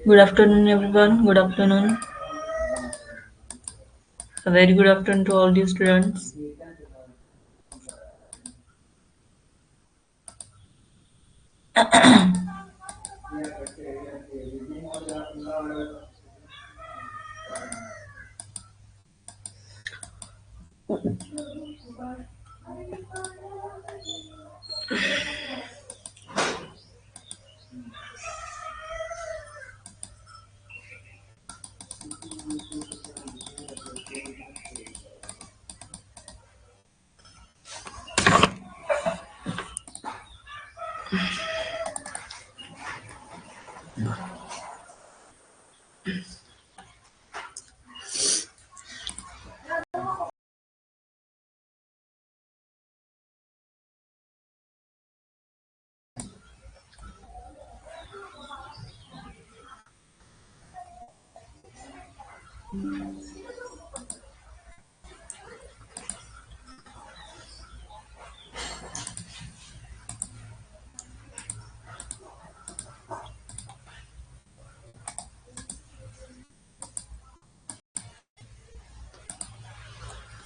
Good afternoon, everyone. Good afternoon. A very good afternoon to all the students.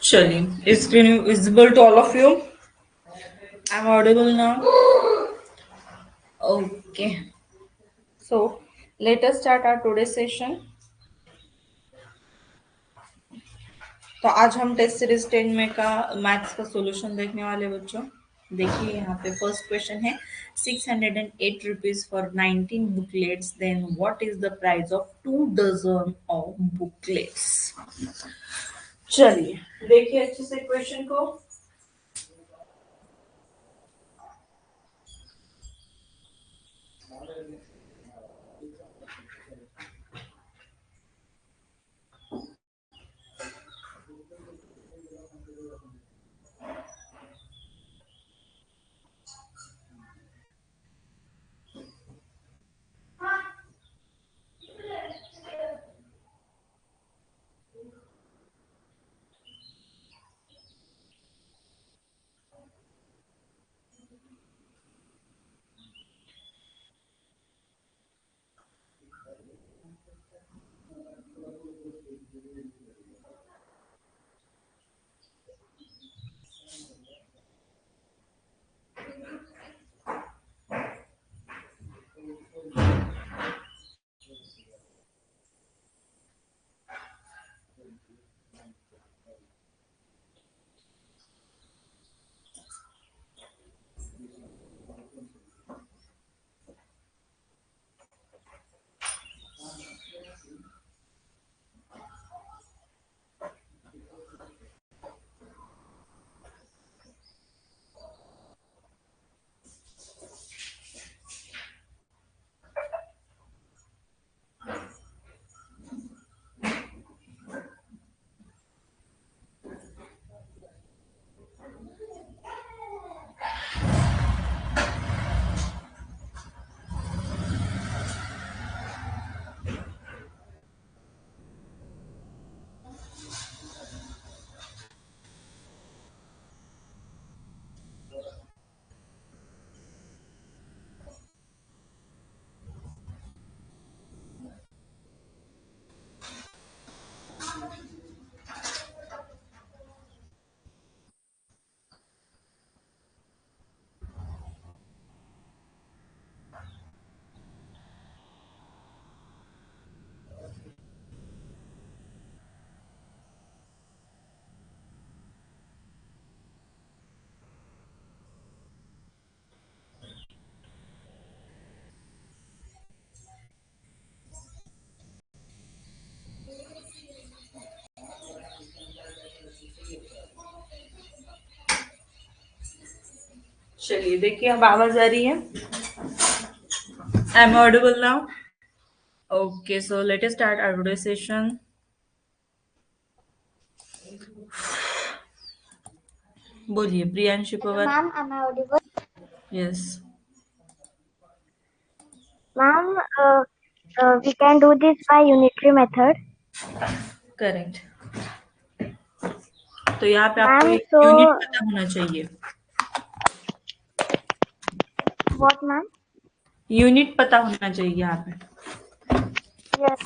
चलिए, is screen visible to all of you? I'm audible now. Okay. So let us start our today's session. तो आज हम test series 10 में का maths का solution देखने वाले बच्चों। देखिए यहाँ पे फर्स्ट क्वेश्चन है 608 rupees for 19 booklets, then what is the price of 2 dozen of booklets. चलिए देखिए अच्छे से क्वेश्चन को। चलिए देखिए अब आवाज आ रही है। I am audible now. Okay so let us start our today session. बोलिए Priyanshi Pawar. Ma'am am I audible? Yes Ma'am, we can do this by unitary method. Correct. तो यहाँ पे आपको Ma'am, एक so यूनिट पता होना चाहिए। what ma'am? यूनिट पता होना चाहिए यहाँ पे। Yes,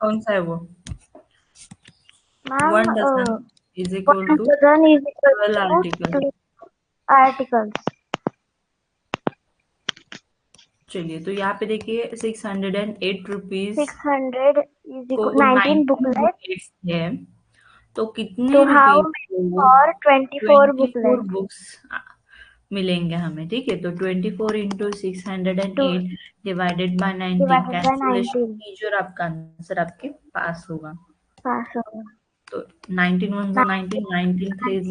कौन सा है वो? ma'am. 1 dozen is equal 1 to dozen is equal 12 to article। 2 articles. चलिए तो यहाँ पे देखिए 608 रुपीज 600 is को equal 19 19 booklets. बुकलेट्स है, तो कितने To how रुपीज many को for 24 24 booklets? बुक्स मिलेंगे हमें। ठीक है, तो 24 into 608 divided by 19 divided by cancellation 19. कीजिए और आपका आंसर आपके पास होगा। Pass over. तो 19 1 19, 19 3 19 is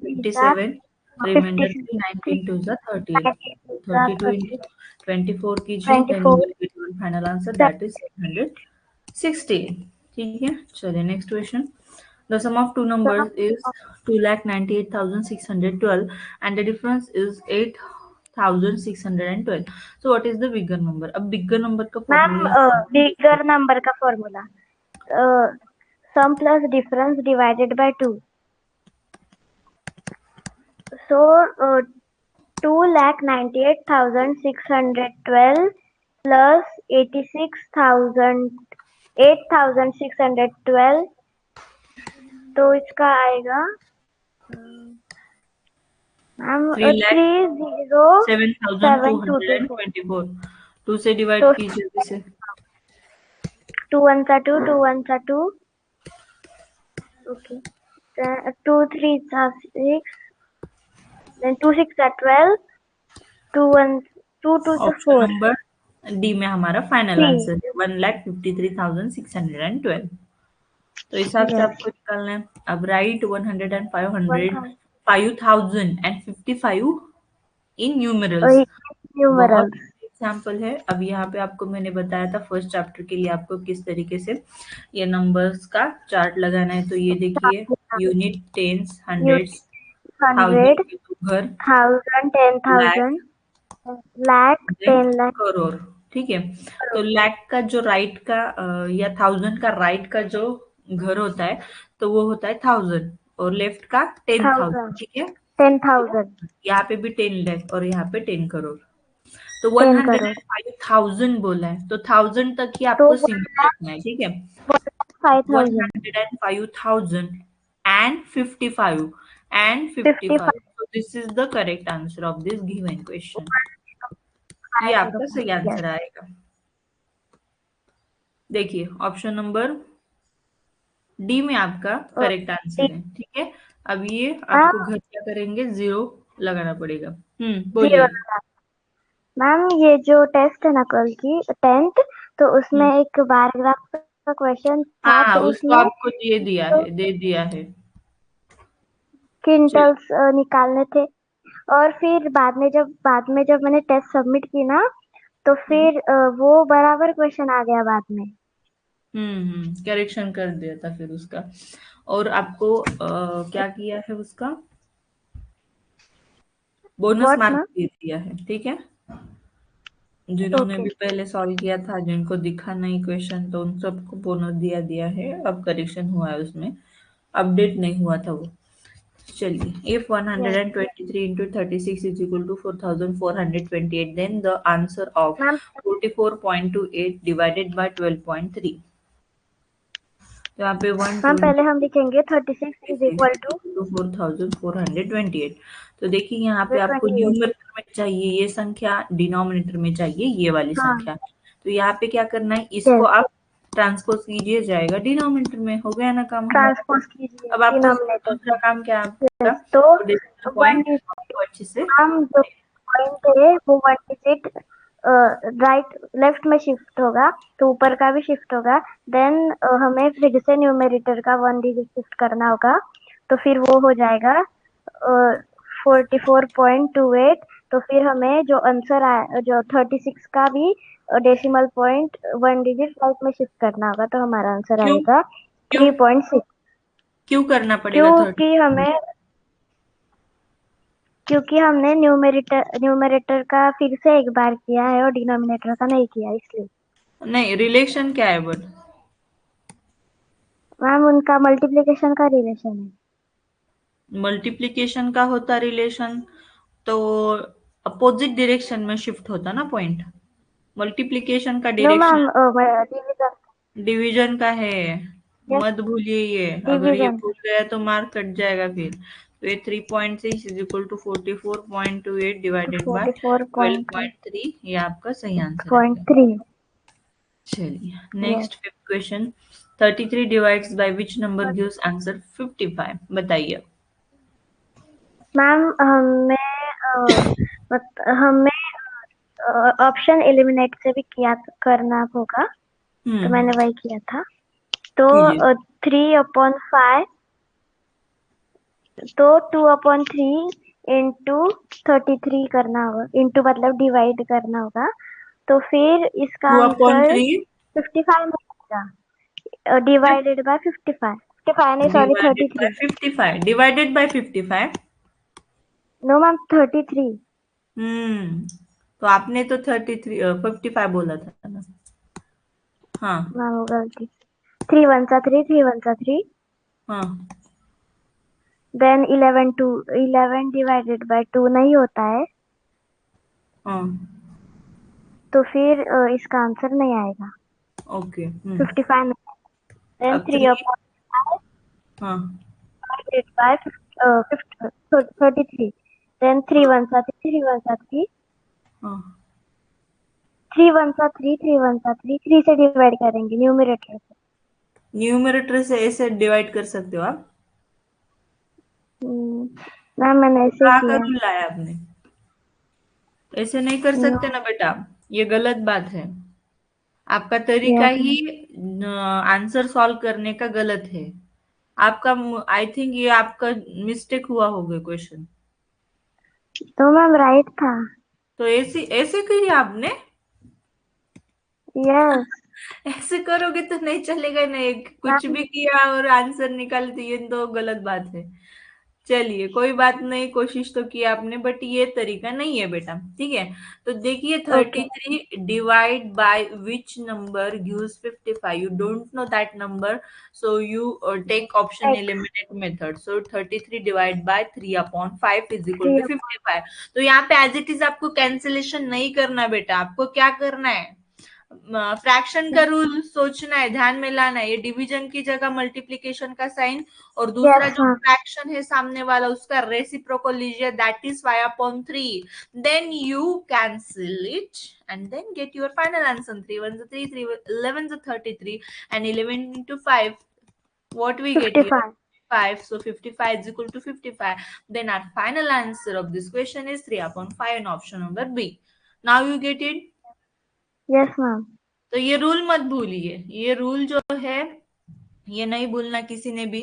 57, रिमाइंडर 56. 19 2 38, 19 is 32 30. इंटू 24 कीजिए, then you 24. Will get one final answer that is 760। ठीक है, चलिए next question. The sum of two numbers is 2,98,612 and the difference is 8,612. So what is the bigger number? अब bigger number का Ma'am, formula bigger number का formula. Sum plus difference divided by 2. So, 2,98,612 plus 8,612 तो इसका आएगा ma'am 3,07,224। 3,07,224 2 से divide तो कीजिए इसे। 2 1 सा 2, 2 1 सा 2, ओके, 2 3 सा 6, then 2 6 सा 12, 2 1 2 2 सा ऑप्शन 4, नंबर डी में हमारा फाइनल 3, आंसर है 1,53,612। तो इस हिसाब से yes, आपको निकालना है। अब राइट 1,000 5,055 इन न्यूमरल्स। बहुत numerals, एग्जाम्पल है। अब यहाँ पे आपको मैंने बताया था फर्स्ट चैप्टर के लिए आपको किस तरीके से ये नंबर्स का चार्ट लगाना है। तो ये देखिए, यूनिट, टेंस, हंड्रेड्स, 100, थाउजेंड, घर, 1,000, लाख, 10,000, lakh, देन 10 lakh, करोड़। ठीक है। तो crore, लाख का जो राइट का या थाउजेंड का राइट का जो घर होता है तो वो होता है 1,000 और लेफ्ट का 10,000। 1,000, ठीक है। 10,000, यहाँ पे भी 10 लाख और यहाँ पे 10 करोड़। तो 10 crore, 105,000 बोला है तो 1000 तक ही तो आपको सीमित रखना है। ठीक है। 1,05,000, 105,055 and 55, 55, so this is the correct answer of this given question। ये 5 आपका rupees, सही yes, आंसर आएगा। देखिए ऑप्शन नंबर डी में आपका करेक्ट आंसर है। ठीक है। अब ये आपको मैम घर क्या करेंगे, 0 लगाना पड़ेगा। जीरो, बोलिए। मैम ये जो टेस्ट है ना कल की 10th, तो उसमें हम्म एक पैराग्राफ का क्वेश्चन था हाँ, 10th उसको में, आपको दे दिया तो है, दे दिया है। चलिए। क्विंटल्स निकालने थे। और फिर बाद में जब मैंने टेस्ट सबमिट की ना, तो हम्म फिर वो बराबर क्वेश्चन आ गया बाद में। करेक्शन कर दिया था फिर उसका। और आपको क्या किया है उसका, बोनस व्हाट मार्क मैम? दे दिया है। ठीक है। जिन्होंने ओके, भी पहले सॉल्व किया था, जिनको दिखा नहीं क्वेश्चन, तो उन सबको बोनस दिया दिया है। अब करेक्शन हुआ है उसमें, अपडेट नहीं हुआ था वो। चलिए, if yes 123 into 36 is equal to 4,428, then the answer of ma'am. 44.28 divided by 12.3। तो यहाँ पे मैम 120 पहले हम लिखेंगे 36 इज इक्वल टू 4,428। तो देखिए यहाँ पे आपको 28। न्यूमरेटर में चाहिए ये संख्या, डिनोमिनेटर में चाहिए ये वाली हाँ, संख्या। तो यहाँ पे क्या करना है, इसको यस, आप ट्रांसपोज कीजिए, जाएगा डिनोमिनेटर में। हो गया ना काम हमारा। ट्रांसपोज कीजिए अब आपको डिनोमिनेटर दूसरा में। काम क्या है आपका, यस, तो वो डेसिमल वन पॉइंट डिजिट, को अच्छे से। हम जो पॉइंट है वो वन डिजिट राइट लेफ्ट में शिफ्ट होगा, तो ऊपर का भी शिफ्ट होगा। देन हमें फिर से न्यूमेरेटर का वन डिजिट शिफ्ट करना होगा, तो फिर वो हो जाएगा 44.28। तो फिर हमें जो आंसर आया, जो 36 का भी decimal point one digit right में शिफ्ट करना होगा, तो हमारा आंसर क्यों आएगा क्यों 3.6। क्यों करना पड़ेगा 30? क्योंकि हमें क्योंकि हमने न्यूमरेटर का फिर से एक बार किया है और डिनोमिनेटर का नहीं किया, इसलिए। नहीं, रिलेशन क्या है बट, मैम उनका मल्टीप्लिकेशन का रिलेशन है। मल्टीप्लीकेशन का होता रिलेशन तो अपोजिट डायरेक्शन में शिफ्ट होता ना पॉइंट। मल्टीप्लीकेशन का no direction ma'am, division. Division का है। यस, मत भूलिए ये, अगर ये डिवीजन। भूल गया तो मार्क कट जाएगा फिर। तो ये 3.6 is equal to 44.28 divided by 12.3, ये आपका सही आंसर आएगा। 44.3। चलिए, yes next fifth question. 33 divides by which number gives answer 55, बताइए। मैम, हमें ऑप्शन एलिमिनेट से भी किया करना होगा, तो हम्म मैंने वही किया था। तो कीजिए। 3/5, तो 2/3 इंटू 33 करना होगा, इंटू मतलब डिवाइड करना होगा, तो फिर इसका 2 अपॉन आंसर 3 55 मिलेगा। डिवाइडेड बाय 55, 55 नहीं, sorry, divided by 33। 55 divided by 55। No ma'am, 33। हम्म तो आपने तो 55 बोला था ना। हाँ मैम वो गलती, 3 1 3, 3 1 3, हाँ देन 11 डिवाइडेड बाय 2 नहीं होता है, हाँ। तो फिर इसका आंसर नहीं आएगा ओके। 55 में। देन अब 3 3, अपॉन 5, हाँ 8 by 33. Then 3 ones are 3, 3 ones are 3, हाँ 3 ones are 3, 3 ones are 3, 3 से डिवाइड करेंगे न्यूमरेटर से। न्यूमरेटर से ऐसे डिवाइड कर सकते हो आप। मैम मैंने ऐसे कहाँ का किया। रूल लाया आपने? ऐसे नहीं कर सकते ना बेटा, ये गलत बात है। आपका तरीका यस ही आंसर सॉल्व करने का गलत है। आपका, आई थिंक ये आपका मिस्टेक हुआ होगा क्वेश्चन। तो मैम राइट था। तो ऐसे ऐसे करिए आपने। यस ऐसे करोगे तो नहीं चलेगा, नहीं कुछ मैम। भी किया और आंसर निकाल दिए तो गलत बात है। चलिए कोई बात नहीं, कोशिश तो की आपने, बट ये तरीका नहीं है बेटा, ठीक है। तो देखिए okay 33 divide by which number gives 55, you don't know that number, so you take option x eliminate method. So 33 divide by 3/5 is equal 3 two 55। तो यहाँ पे एज इट इज आपको कैंसिलेशन नहीं करना बेटा, आपको क्या करना है, फ्रैक्शन का रूल सोचना है, ध्यान में लाना है। ये डिवीजन की जगह मल्टीप्लीकेशन का साइन, और दूसरा यस जो मैम। फ्रैक्शन है सामने वाला उसका रेसिप्रोकल लीजिए, that is 5/3। Then you cancel it and then get your final answer. 3 1 3 3 11 33 and 11 into 5, what we get here? 55। 5. So 55 is equal to 55. Then our final answer of this question is 3/5 and option number B. Now you get it? Yes ma'am. तो ये rule मत भूलिए, ये rule जो है ये नहीं भूलना किसी ने भी।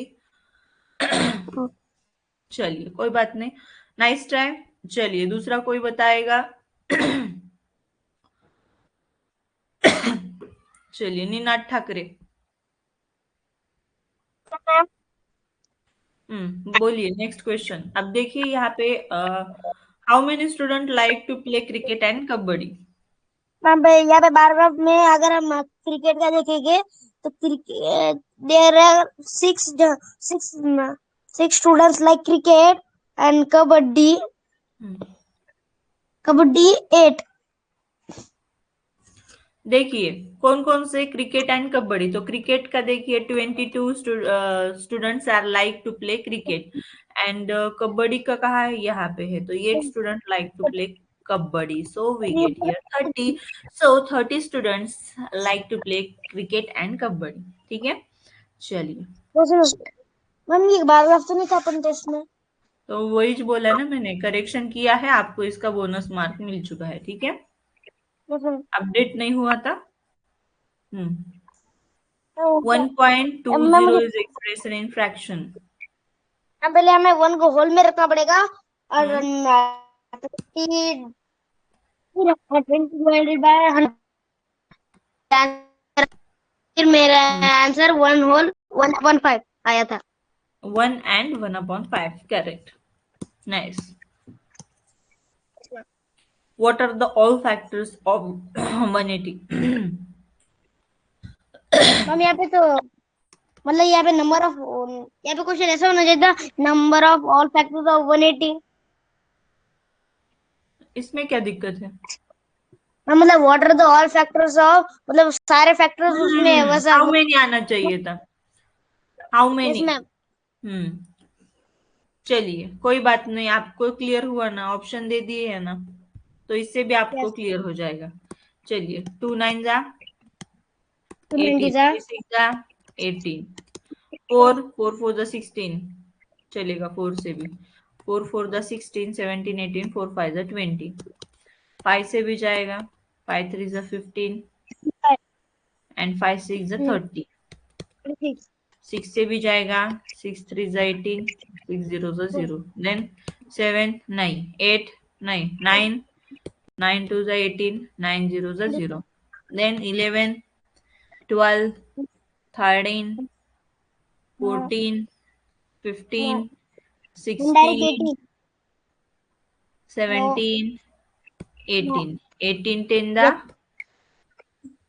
चलिए कोई बात नहीं, नाइस ट्राई। चलिए दूसरा कोई बताएगा? चलिए निनाद ठाकरे। बोलिए नेक्स्ट क्वेश्चन। अब देखिए यहाँ पे how many student like to play cricket and kabaddi? Ma'am यहाँ पे बार में अगर हम क्रिकेट का देखेंगे तो cricket there are six six students like cricket and kabaddi kabaddi 8। देखिए कौन कौन से क्रिकेट एंड कबड्डी, तो क्रिकेट का देखिए 22 students are like to play cricket, and kabaddi का कहा है यहाँ पे है, तो 8 student like to play kabaddi, so we get here 30। So 30 students like to play cricket and kabaddi, ठीक है। चलिए मैम ये बार तो नहीं था अपन टेस्ट में। तो वही जो बोला ना मैंने, करेक्शन किया है, आपको इसका बोनस मार्क मिल चुका है, ठीक है। अपडेट नहीं हुआ था। हम्म ma'am 1.20 is expression in fraction. पहले हमें 1 को होल में रखना पड़ेगा और हम्म 20 डिवाइडेड बाय 100। फिर मेरा हम्म आंसर 1 होल 1/5 आया था। 1 and 1/5, correct. Nice. What are the all factors of 180? Ma'am यहाँ पे तो मतलब यहाँ पे नंबर ऑफ यहाँ पे क्वेश्चन ऐसा होना चाहिए था number of all factors of 180। इसमें क्या दिक्कत है? मतलब what are the all factors of मतलब सारे फैक्टर्स उसमें वैसा। हाउ मेनी आना चाहिए था, हाउ मेनी। इसमें हम्म चलिए कोई बात नहीं, आपको क्लियर हुआ ना, ऑप्शन दे दिए है ना, तो इससे भी आपको यस क्लियर हो जाएगा। चलिए 2 9 जा 290 18, जा 3 6 जा 18, 4 4 4 जा 16, चलेगा 4 से भी, 4 4 जा 16, 17 18, 4 5 जा 20, 5 से भी जाएगा, 5 3 जा 15 एंड 5 6 जा 30, 6 से भी जाएगा, 6 3 जा 18, 6 0 जा 0, देन 7 9 8 9 9 9 2 जा 18, 9 0 जा 0, then 11 12 13 14 15 डायरेक्ट 16 17 18, 18 10 दा,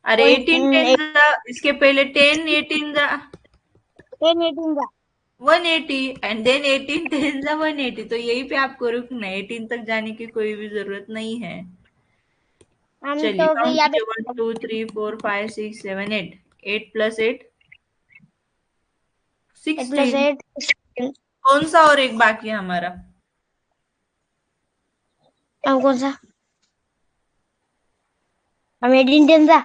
अरे 18 10 दा, इसके पहले 10 18 दा 18 जा 180 एंड देन 18 10 दा 180, तो यही पे आपको रुकना है, 18 तक जाने की कोई भी जरूरत नहीं है। हम चलिए तो फिर काउंट यहाँ कीजिए, पे 1 2 3 4 5 6 7 8, 8 + 8 8 प्लस 16। 8 कौन सा और एक बाकी है हमारा? अब कौन सा? हम 18 10 था।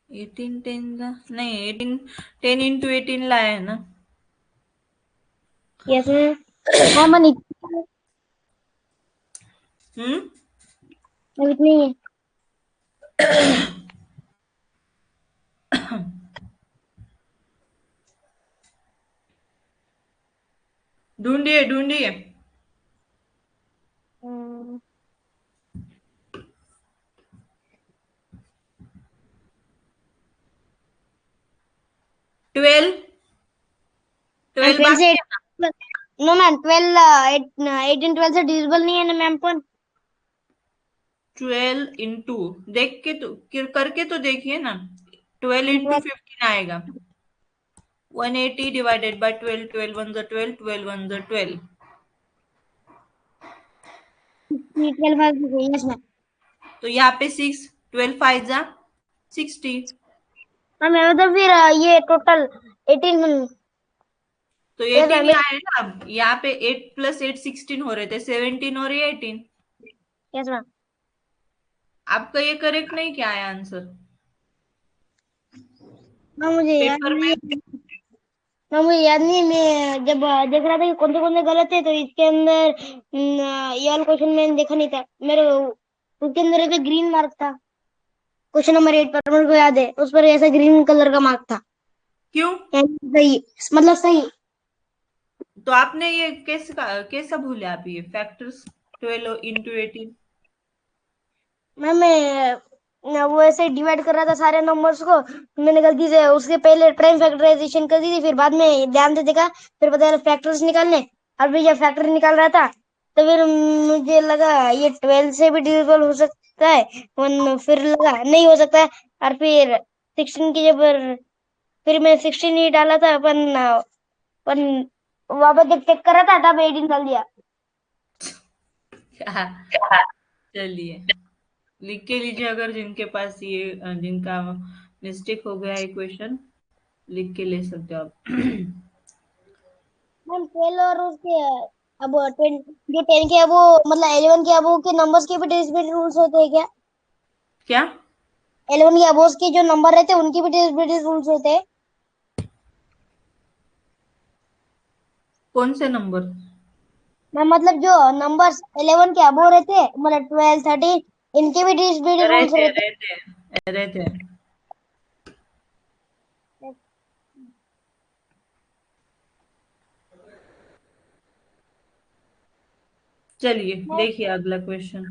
18 10 नहीं, 18 10 इंटू 18 लाया है ना। यस हाँ मन हम्म। इतनी है। ढूंढिए ढूंढिए। हम्म, 12। मैम 12 12 से बाकी है ना। 8 नो मैम 12 18 12 से डिविजिबल नहीं है ना मैम पर। 12 इंटू, देख के तो करके तो देखिए ना। 12 इंटू 15 आएगा। 180 डिवाइडेड बाय 12, 12 वन ज़ा 12, 12 वन ज़ा 12। 12 यस मैम। तो यहाँ पे 6, 12 5 ज़ा 60। मैम मतलब फिर ये टोटल 18 तो यस 18 मैम ही आएगा। अब यहाँ पे 8 प्लस 8 16 हो रहे थे, 17 और ये 18। Yes ma'am. आपका ये करेक्ट नहीं क्या है आंसर? हाँ मुझे याद पेपर नहीं में। है। हाँ मुझे याद नहीं है, मैं जब देख रहा था कि कौन से गलत है तो इसके अंदर ये वाला क्वेश्चन मैंने देखा नहीं था मेरे। उसके अंदर ऐसा ग्रीन मार्क था क्वेश्चन नंबर 8 पर, मेरे को याद है उस पर ऐसा ग्रीन कलर का मार्क था। क्यों? यानी सही मतलब सही। तो आपने ये कैसा भूले आप ये फैक्टर्स? 12 इंटू 18। मैं वो ऐसे डिवाइड कर रहा था सारे नंबर्स को। मैंने गलती से उसके पहले प्राइम फैक्टराइजेशन कर दी थी, फिर बाद में ध्यान से देखा, फिर पता चला फैक्टर्स निकालने। और फिर जब फैक्टर निकाल रहा था तो फिर मुझे लगा ये 12 से भी डिविजिबल हो सकता है। वन फिर लगा नहीं हो सकता है। और फिर 16 की जब फिर मैं 16 ही डाला था अपन वापस जब चेक कर रहा था तब 18 डाल दिया। क्या? चलिए, लिख के लीजिए अगर जिनके पास ये जिनका मिस्टेक हो गया है क्वेश्चन, लिख के ले सकते हो आप। मैम 12 और उसके अब 10 जो 10 के अब वो मतलब 11 के अब के नंबर्स के भी डिविजिबिलिटी रूल्स होते हैं क्या? क्या? 11 के अबोव के जो नंबर रहते हैं उनकी भी डिविजिबिलिटी रूल्स होते हैं? कौन से नंबर? मैम मतलब जो नंबर्स 11 के अबोव रहते हैं मतलब 12 13 इनके भी डिविजिबिलिटी रूल्स रहते रहते रहते रहते। हैं? चलिए मैम देखिए अगला क्वेश्चन।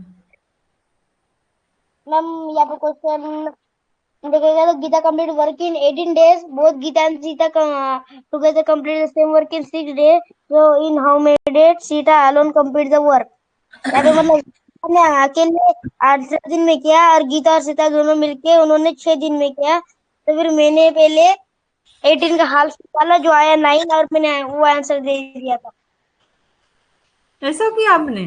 मैम यहाँ पे क्वेश्चन देखिएगा तो Gita complete work in 18 days, both Gita and Sita together complete the same work in 6 days, so in how many days Sita alone complete the work? यहाँ पे मतलब हमने अकेले 8 दिन में किया और गीता और सीता दोनों मिलके उन्होंने 6 दिन में किया। तो फिर मैंने पहले 18 का हाल निकाला जो आया 9 और मैंने वो आंसर दे दिया था। ऐसा किया आपने?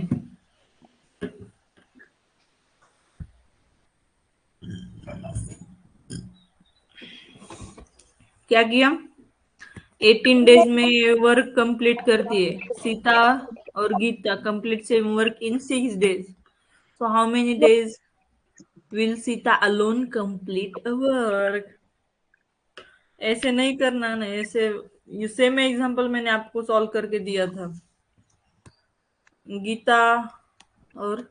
क्या किया? 18 डेज में वर्क कंप्लीट कर दिए सीता और Geeta, complete same work in 6 days। So how many days will Sita alone complete a work? ऐसे नहीं करना ना, ऐसे ये सेम एग्जांपल मैंने आपको सॉल्व करके दिया था। गीता और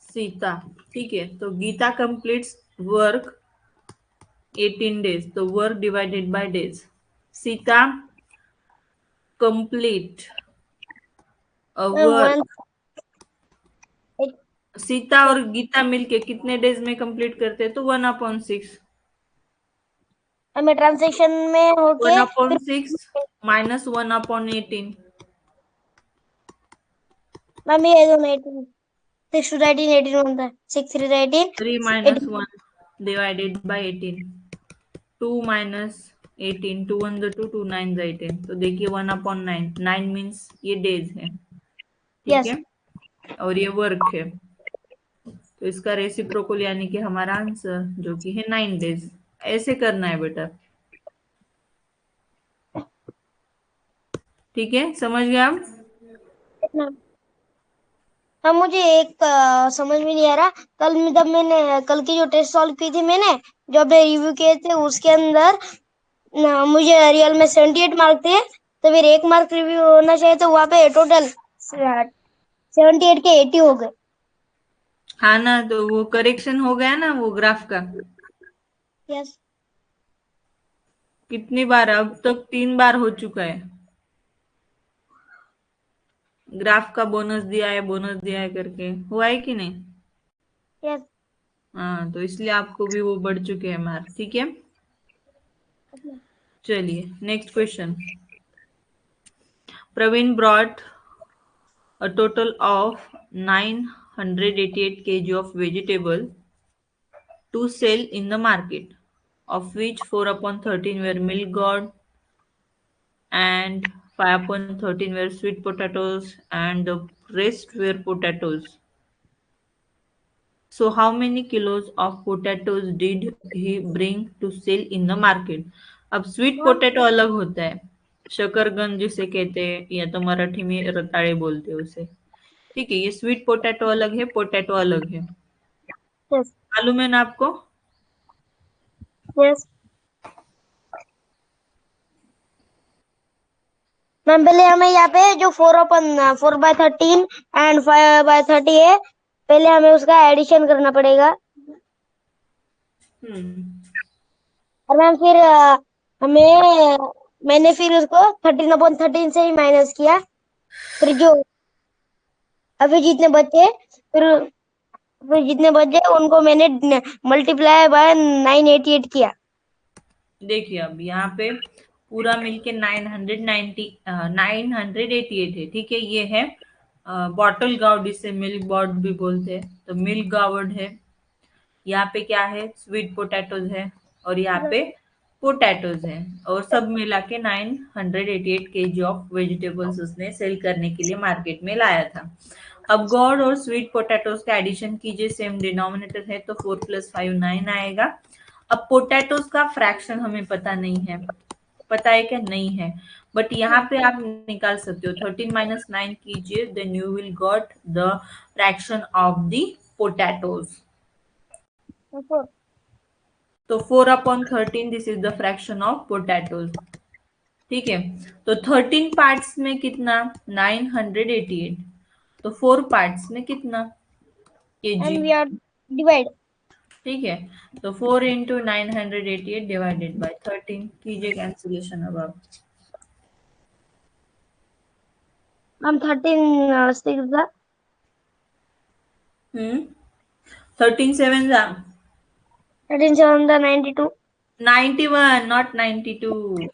सीता, ठीक है, तो गीता कंप्लीट्स वर्क 18 डेज, तो work divided by days. Sita complete a ma'am work, one Sita और गीता मिलके कितने डेज में कंप्लीट करते हैं? तो 1/6। हमें ट्रांसेक्शन में वन होके अपॉन फिर सिक्स माइनस 1/18। मैम ये दोनों 18 6 to 18 18 बनता है 6 3 18 3 माइनस 1 डिवाइडेड बाय 18। 2 माइनस 18, 2 1 2, 2 9 18। तो देखिए 1/9, 9 मीन्स ये डेज है, ठीक यस। है, और ये वर्क है। तो इसका रेसिप्रोकल यानी कि हमारा आंसर जो कि है 9 डेज। ऐसे करना है बेटा। ठीक है, समझ गए आप? हाँ, मुझे एक समझ में नहीं आ रहा। जब मैंने कल की जो टेस्ट सॉल्व की थी मैंने, जो आपने रिव्यू किए थे, उसके अंदर मुझे रियल में 78 मार्क थे। तो फिर 1 मार्क रिव्यू होना चाहिए, तो वहाँ पे टोटल 78 के 80 हो गए। हाँ ना, तो वो करेक्शन हो गया ना वो ग्राफ का। यस। कितनी बार? अब तक 3 बार हो चुका है। ग्राफ का बोनस दिया है करके हुआ है कि नहीं? यस। हाँ, तो इसलिए आपको भी वो बढ़ चुके हैं मार्क। ठीक है, चलिए next question. Praveen brought a total of 988 kg of vegetable to sell in the market, of which 4 upon 13 were milk gourd and 5 upon 13 were sweet potatoes and the rest were potatoes. So how many kilos of potatoes did he bring to sell in the market? अब sweet potato अलग होता है, शकरगंद जिसे कहते हैं, या तो मराठी में रताड़े बोलते हैं उसे। ठीक है, ये स्वीट पोटैटो अलग है, पोटैटो अलग है। यस। मालूम है ना आपको? यस मैम, पहले हमें यहाँ पे जो 4/13 एंड 5/30 है, पहले हमें उसका एडिशन करना पड़ेगा। हम्म। और मैम फिर मैंने फिर उसको 13/13 से ही माइनस किया। फिर जो अभी जितने बचे उनको मैंने मल्टीप्लाई बाय 988 किया। देखिए, अब यहाँ पे पूरा मिलके 988 है। ठीक है, ये है बॉटल गार्ड, इसे मिल्क बॉर्ड भी बोलते हैं, तो मिल्क गार्ड है। यहाँ पे क्या है? स्वीट पोटैटोज है, और यहाँ पे पोटैटोज है, और सब मिला के 988 kg ऑफ वेजिटेबल्स उसने सेल करने के लिए मार्केट में लाया था। अब गॉड और स्वीट पोटैटोज का एडिशन कीजिए, सेम डिनोमिनेटर है, तो 4 + 5 9 आएगा। अब पोटैटोज का फ्रैक्शन हमें पता नहीं है, पता है क्या? नहीं है, बट यहाँ पे आप निकाल सकते हो। 13 - 9 कीजिए, then you will got the fraction of the potatoes. तो 4/13, this is the fraction of potatoes. ठीक है, तो 13 पार्ट्स में कितना? 988। तो 4 पार्ट्स में कितना kg? And we are divide. ठीक है, तो 4 इंटू 988 डिवाइडेड बाय 13 कीजिए कैंसिलेशन। अब आप मैम 13 6 हम्म 13 7 जा 13 7 92। 91, नॉट 92,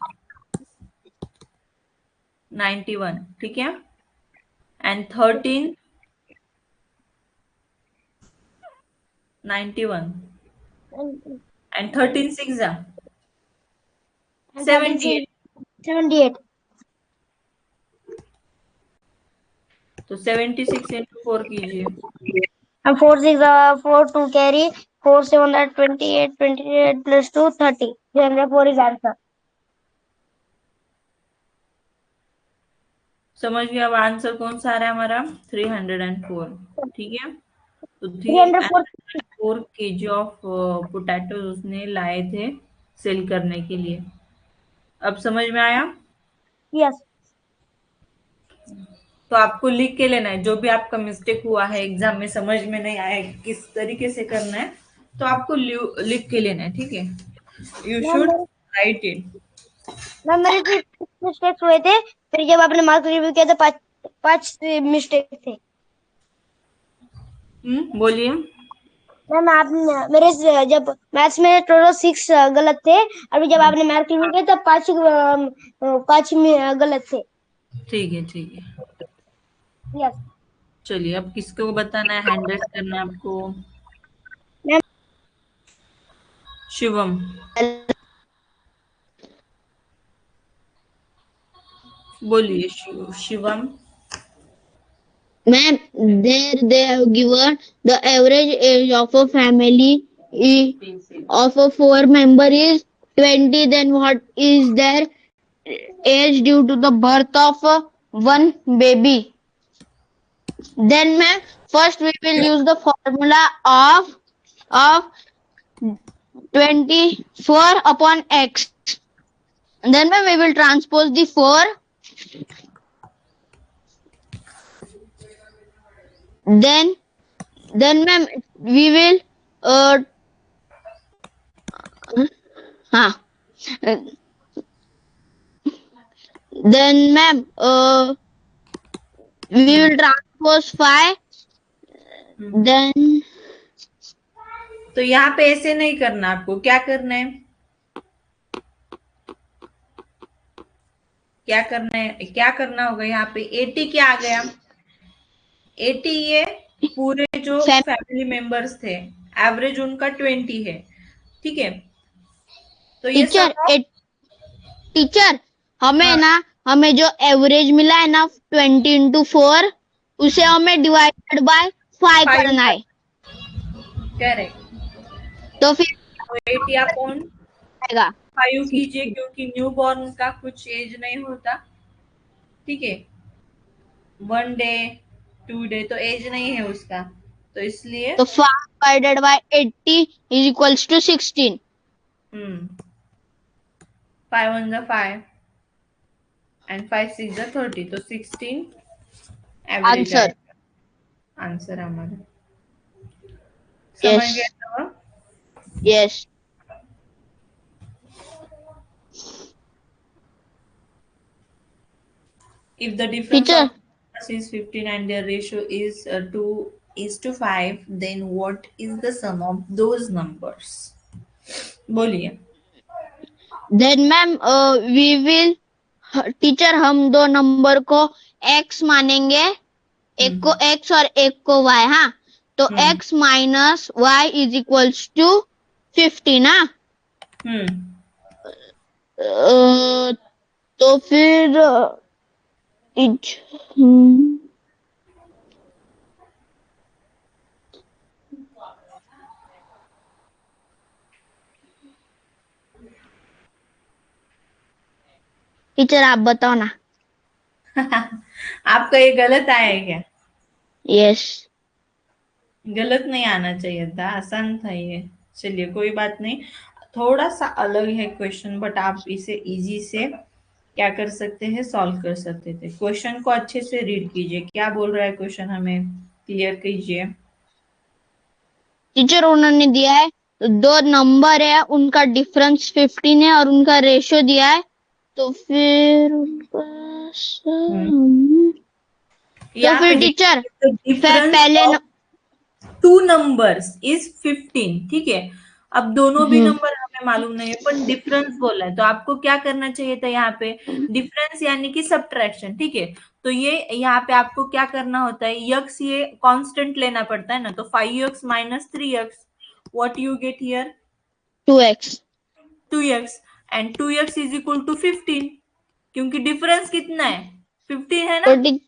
91। ठीक है, एंड 13 91, एंड 13 6 जा 78। 78। तो 76 इंटू 4 कीजिए। And 4 6 4 to carry, 4 7 28, 28 plus 2 30. 304 is answer. समझ गया? अब आंसर कौन सा आ रहा है हमारा? 304। ठीक है, तो 304। 304 kg ऑफ पोटैटो उसने लाए थे सेल करने के लिए। अब समझ में आया? Yes. तो आपको लिख के लेना है, जो भी आपका मिस्टेक हुआ है एग्जाम में, समझ में नहीं आया किस तरीके से करना है, तो आपको लिख के लेना है। ठीक है, you should ma'am right it. मेरे मिस्टेक्स हुए थे। फिर जब आपने मार्क्स रिव्यू किया तो 5 मिस्टेक थे। बोलिए। मैम आप मेरे जब मैथ्स में टोटल 6 गलत थे, अभी जब आपने मार्क्स रिव्यू किया तब 5 गलत थे। ठीक है, ठीक है, यस। चलिए अब किसको बताना है, हैंडल करना है आपको? मैम शिवम, बोलिए Shivam. Ma'am, there they have given the average age of a family of a 4 member is 20. Then what is their age due to the birth of one baby. Then ma'am, first we will use the formula of 24 upon x. And then ma'am, we will transpose the 4. Then ma'am, we will uh, huh. Then ma'am, we will transpose 5. Then तो यहाँ पे ऐसे नहीं करना, आपको क्या करना है, क्या करना होगा यहाँ पे 80 क्या आ गया, 80 ये पूरे जो फैमिली मेंबर्स थे, एवरेज उनका 20 है, ठीक है। तो ये टीचर हमें ना, हमें जो एवरेज मिला है ना 20 into 4, उसे हमें डिवाइडेड बाय 5 करना है। करेक्ट। तो फिर 80 अपॉन 5 कीजिए, क्योंकि न्यू बॉर्न का कुछ एज नहीं होता, ठीक है। 1 डे 2 डे तो एज नहीं है उसका, तो इसलिए तो 5 divided by 80 is equals to 16। 5 1 जा 5 and 5 6 जा 30, तो 16 एवरेज आंसर हमारा। समझ गए ना? Yes. If the difference of numbers is 15 and their ratio is 2:5, then what is the sum of those numbers? बोलिए। Then ma'am we will, teacher हम दो नंबर को x मानेंगे, एक को x और एक को y। हाँ, तो x minus y is equals to 50 ना। तो फिर टीचर आप बताओ ना। आपका ये गलत आया है क्या? यस। गलत नहीं आना चाहिए था, आसान था ये। चलिए कोई बात नहीं, थोड़ा सा अलग है क्वेश्चन, बट आप इसे इजी से क्या कर सकते हैं, सॉल्व कर सकते थे। क्वेश्चन को अच्छे से रीड कीजिए, क्या बोल रहा है क्वेश्चन, हमें क्लियर कीजिए। टीचर उन्होंने दिया है दो नंबर है, उनका डिफरेंस 15 है और उनका रेशियो दिया है, तो फिर टीचर पहले 2 नंबर्स इज 15, ठीक है। अब दोनों भी नंबर हमें मालूम नहीं है, पर डिफरेंस बोला है, तो आपको क्या करना चाहिए था यहाँ पे, डिफरेंस यानी कि सब्ट्रैक्शन, ठीक है। तो ये यहाँ पे आपको क्या करना होता है, यक्स ये कांस्टेंट लेना पड़ता है ना, तो 5x minus 3x, what you get here 2x 2x, and 2x is equal to 15, क्योंकि डिफरेंस कितना है 15 है ना। तो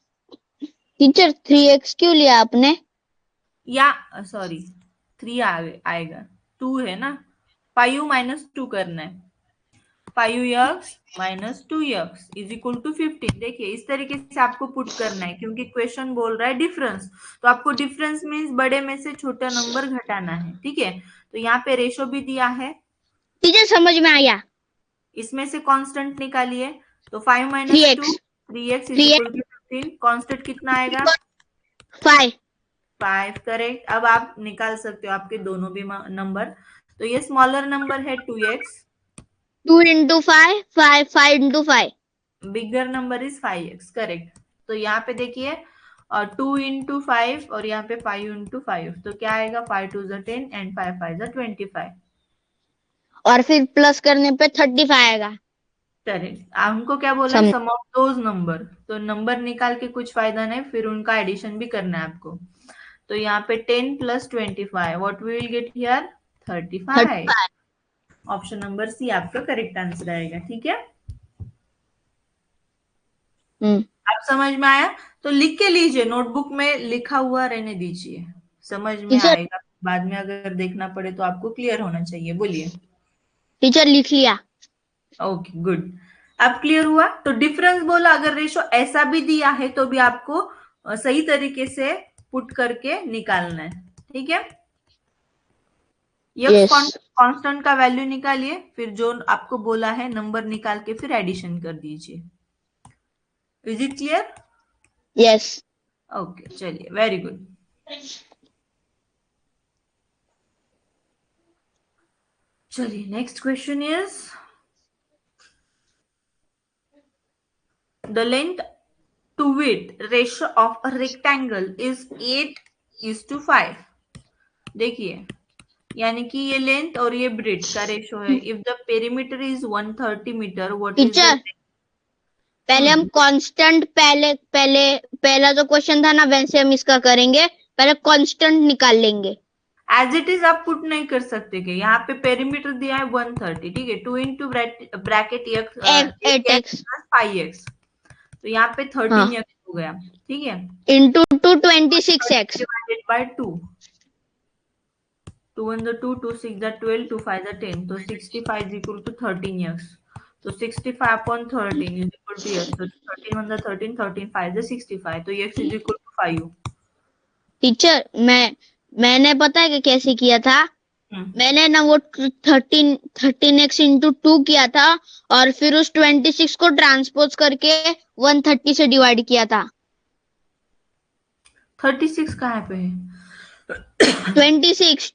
टीचर 3x क्यों लिया आपने, या सॉरी 3 आएगा, 2 है ना, 5 माइनस 2 करना है, 5x minus 2x is equal to 15। देखिए इस तरीके से आपको पुट करना है, क्योंकि क्वेश्चन बोल रहा है डिफरेंस, तो आपको डिफरेंस मीन्स बड़े में से छोटा नंबर घटाना है, ठीक है। तो यहाँ पे रेशो भी दिया है, टीचर समझ में आया। इसमें से कांस्टेंट निकालिए, तो 5 minus 2 3x is equal to 15, constant कितना आएगा 5 करेक्ट। अब आप निकाल सकते हो आपके दोनों भी नंबर, तो ये स्मॉलर नंबर है 2x, 2 into 5 5 into 5, bigger number is 5x, correct. तो यहाँ पे देखिए 2 into 5 और यहाँ पे 5 into 5, तो क्या आएगा 5 2 जा 10 एंड 5 5 जा 25, और फिर प्लस करने पे 35 आएगा। करेक्ट। हमको क्या बोला, सम ऑफ दोज नंबर, तो नंबर निकाल के कुछ फायदा नहीं, फिर उनका एडिशन भी करना है आपको। तो यहाँ पे 10 plus 25, what we will get here 35। Option number C आपका करेक्ट आंसर आएगा, ठीक है। आप समझ में आया तो लिख के लीजिए, नोटबुक में लिखा हुआ रहने दीजिए, समझ में आएगा, बाद में अगर देखना पड़े तो आपको क्लियर होना चाहिए। बोलिए। टीचर लिख लिया। Okay good. अब क्लियर हुआ? तो डिफरेंस बोला, अगर रेशो ऐसा भी दिया है तो भी आपको सही तरीके से पुट करके निकालना है, ठीक है? X Yes. कांस्टेंट का वैल्यू निकालिए, फिर जो आपको बोला है नंबर निकाल के फिर एडिशन कर दीजिए। Is it clear? Yes. Okay, चलिए, वेरी गुड। चलिए, next question is the length to width ratio of a rectangle is 8:5। देखिए, यानी कि ये लेंथ और ये ब्रेड्थ का रेशो है। If the perimeter is 130 metre, what is the? Teacher, पहले हम कांस्टेंट, पहला जो क्वेश्चन था ना, वैसे हम इसका करेंगे। पहले कांस्टेंट निकाल लेंगे। एज इट इज आप पुट नहीं कर सकते कि यहाँ पे पेरीमीटर दिया है 130, ठीक है? 2 इंटू ब्रैकेट x 5x, तो यहाँ पे 13x हो गया, ठीक है? इंटू 2 26x डिवाइडेड बाय 2, 2 1 2, 2 6 12, 2 5 10, तो 65 is equal to 13x। तो 65 upon 13 is equal to x, तो 13 1 13, 13 5 65, तो x is equal to 5। Teacher, मैंने पता है कि कैसे किया था। मैंने ना वो 13x इंटू 2 किया था, और फिर उस 26 को ट्रांसपोज करके 130 से डिवाइड किया था। 36 कहाँ पे है? 26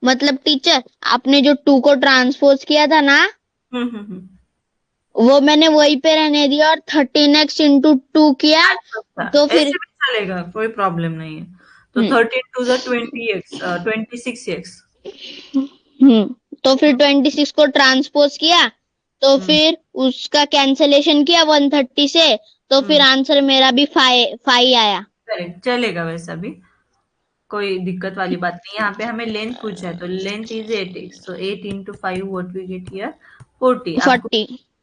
मतलब टीचर, आपने जो 2 को ट्रांसपोज किया था ना, वो मैंने वहीं पे रहने दिया, और 13x इंटू 2 किया, तो फिर ऐसे भी चलेगा, कोई प्रॉब्लम नहीं है। तो 13 2 20x, 26x। तो फिर 26 को ट्रांसपोज किया, तो फिर उसका कैंसलेशन किया 130 से, तो फिर आंसर मेरा भी 5 आया। करेक्ट, चलेगा, वैसा भी कोई दिक्कत वाली बात नहीं। यहाँ पे हमें लेंथ पूछा है, तो length is 8x, so 8 into 5, what we get here? 40। आपको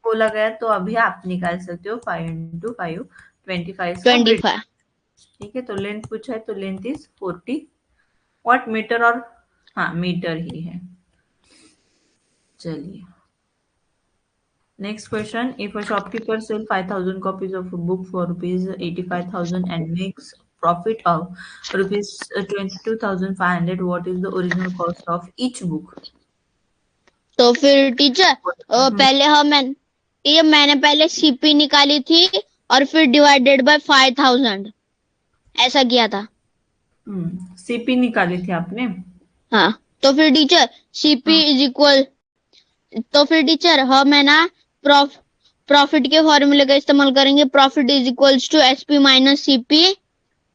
बोला गया तो अभी आप निकाल सकते हो। 5 इंटू 5 25, ठीक है? तो लेंथ पूछा है, तो लेंथ इज 40 व्हाट मीटर, और हाँ, मीटर ही है। चलिए, next question. If a shopkeeper sells 5,000 copies of a book for rupees 85,000 and makes profit of rupees 22,500, what is the original cost of each book? तो फिर teacher, मैंने पहले CP निकाली थी, और फिर डिवाइडेड बाय 5,000 ऐसा किया था। सीपी निकाली थी आपने? हाँ, तो फिर टीचर सीपी इज इक्वल, तो फिर टीचर हम है ना प्रॉफिट के फॉर्मूले का इस्तेमाल करेंगे। Profit is equals to SP minus CP.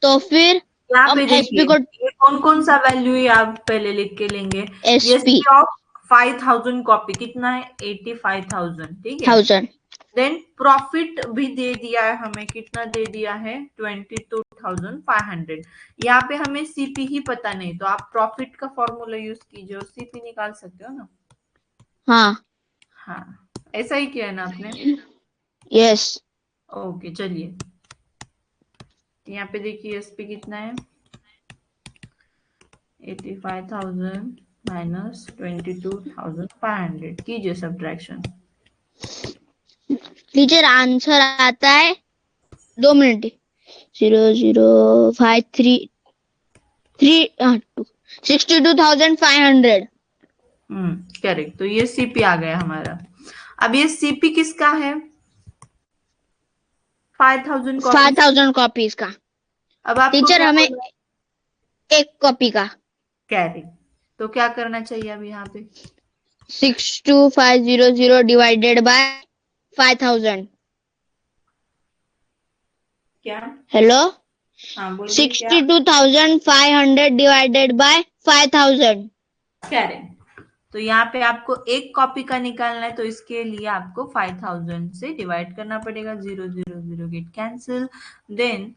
तो फिर यहाँ पे हम देखिए, एसपी को ये कौन सा वैल्यू आप पहले लिख के लेंगे? एसपी ऑफ 5,000 कॉपी कितना है? 85,000, ठीक है? 1000। देन प्रॉफिट भी दे दिया है हमें, कितना दे दिया है? 22,500। यहाँ पे हमें सीपी ही पता नहीं, तो आप प्रॉफिट का फॉर्मूला यूज कीजिए और सीपी निकाल सकते हो ना। हाँ, ऐसा ही किया है ना आपने? यस। ओके, चलिए, यहाँ पे देखिए एसपी कितना है? 85,000 माइनस 22,500, कीजिए सब्ट्रैक्शन। टीचर आंसर आता है 2 मिनट 62,500। करेक्ट, तो ये सीपी आ गया हमारा। अब ये सीपी किसका है? 5,000 कॉपीज का। अब आपको टीचर क्या हमें एक कॉपी का। करेक्ट, तो क्या करना चाहिए अब यहाँ पे? 62,500 डिवाइडेड बाय 5,000। क्या? हेलो, हाँ, बोलिए। 62,500 डिवाइडेड बाय 5,000। करेक्ट, तो यहाँ पे आपको एक कॉपी का निकालना है, तो इसके लिए आपको 5,000 से डिवाइड करना पड़ेगा। 0 0 0 गेट कैंसिल। देन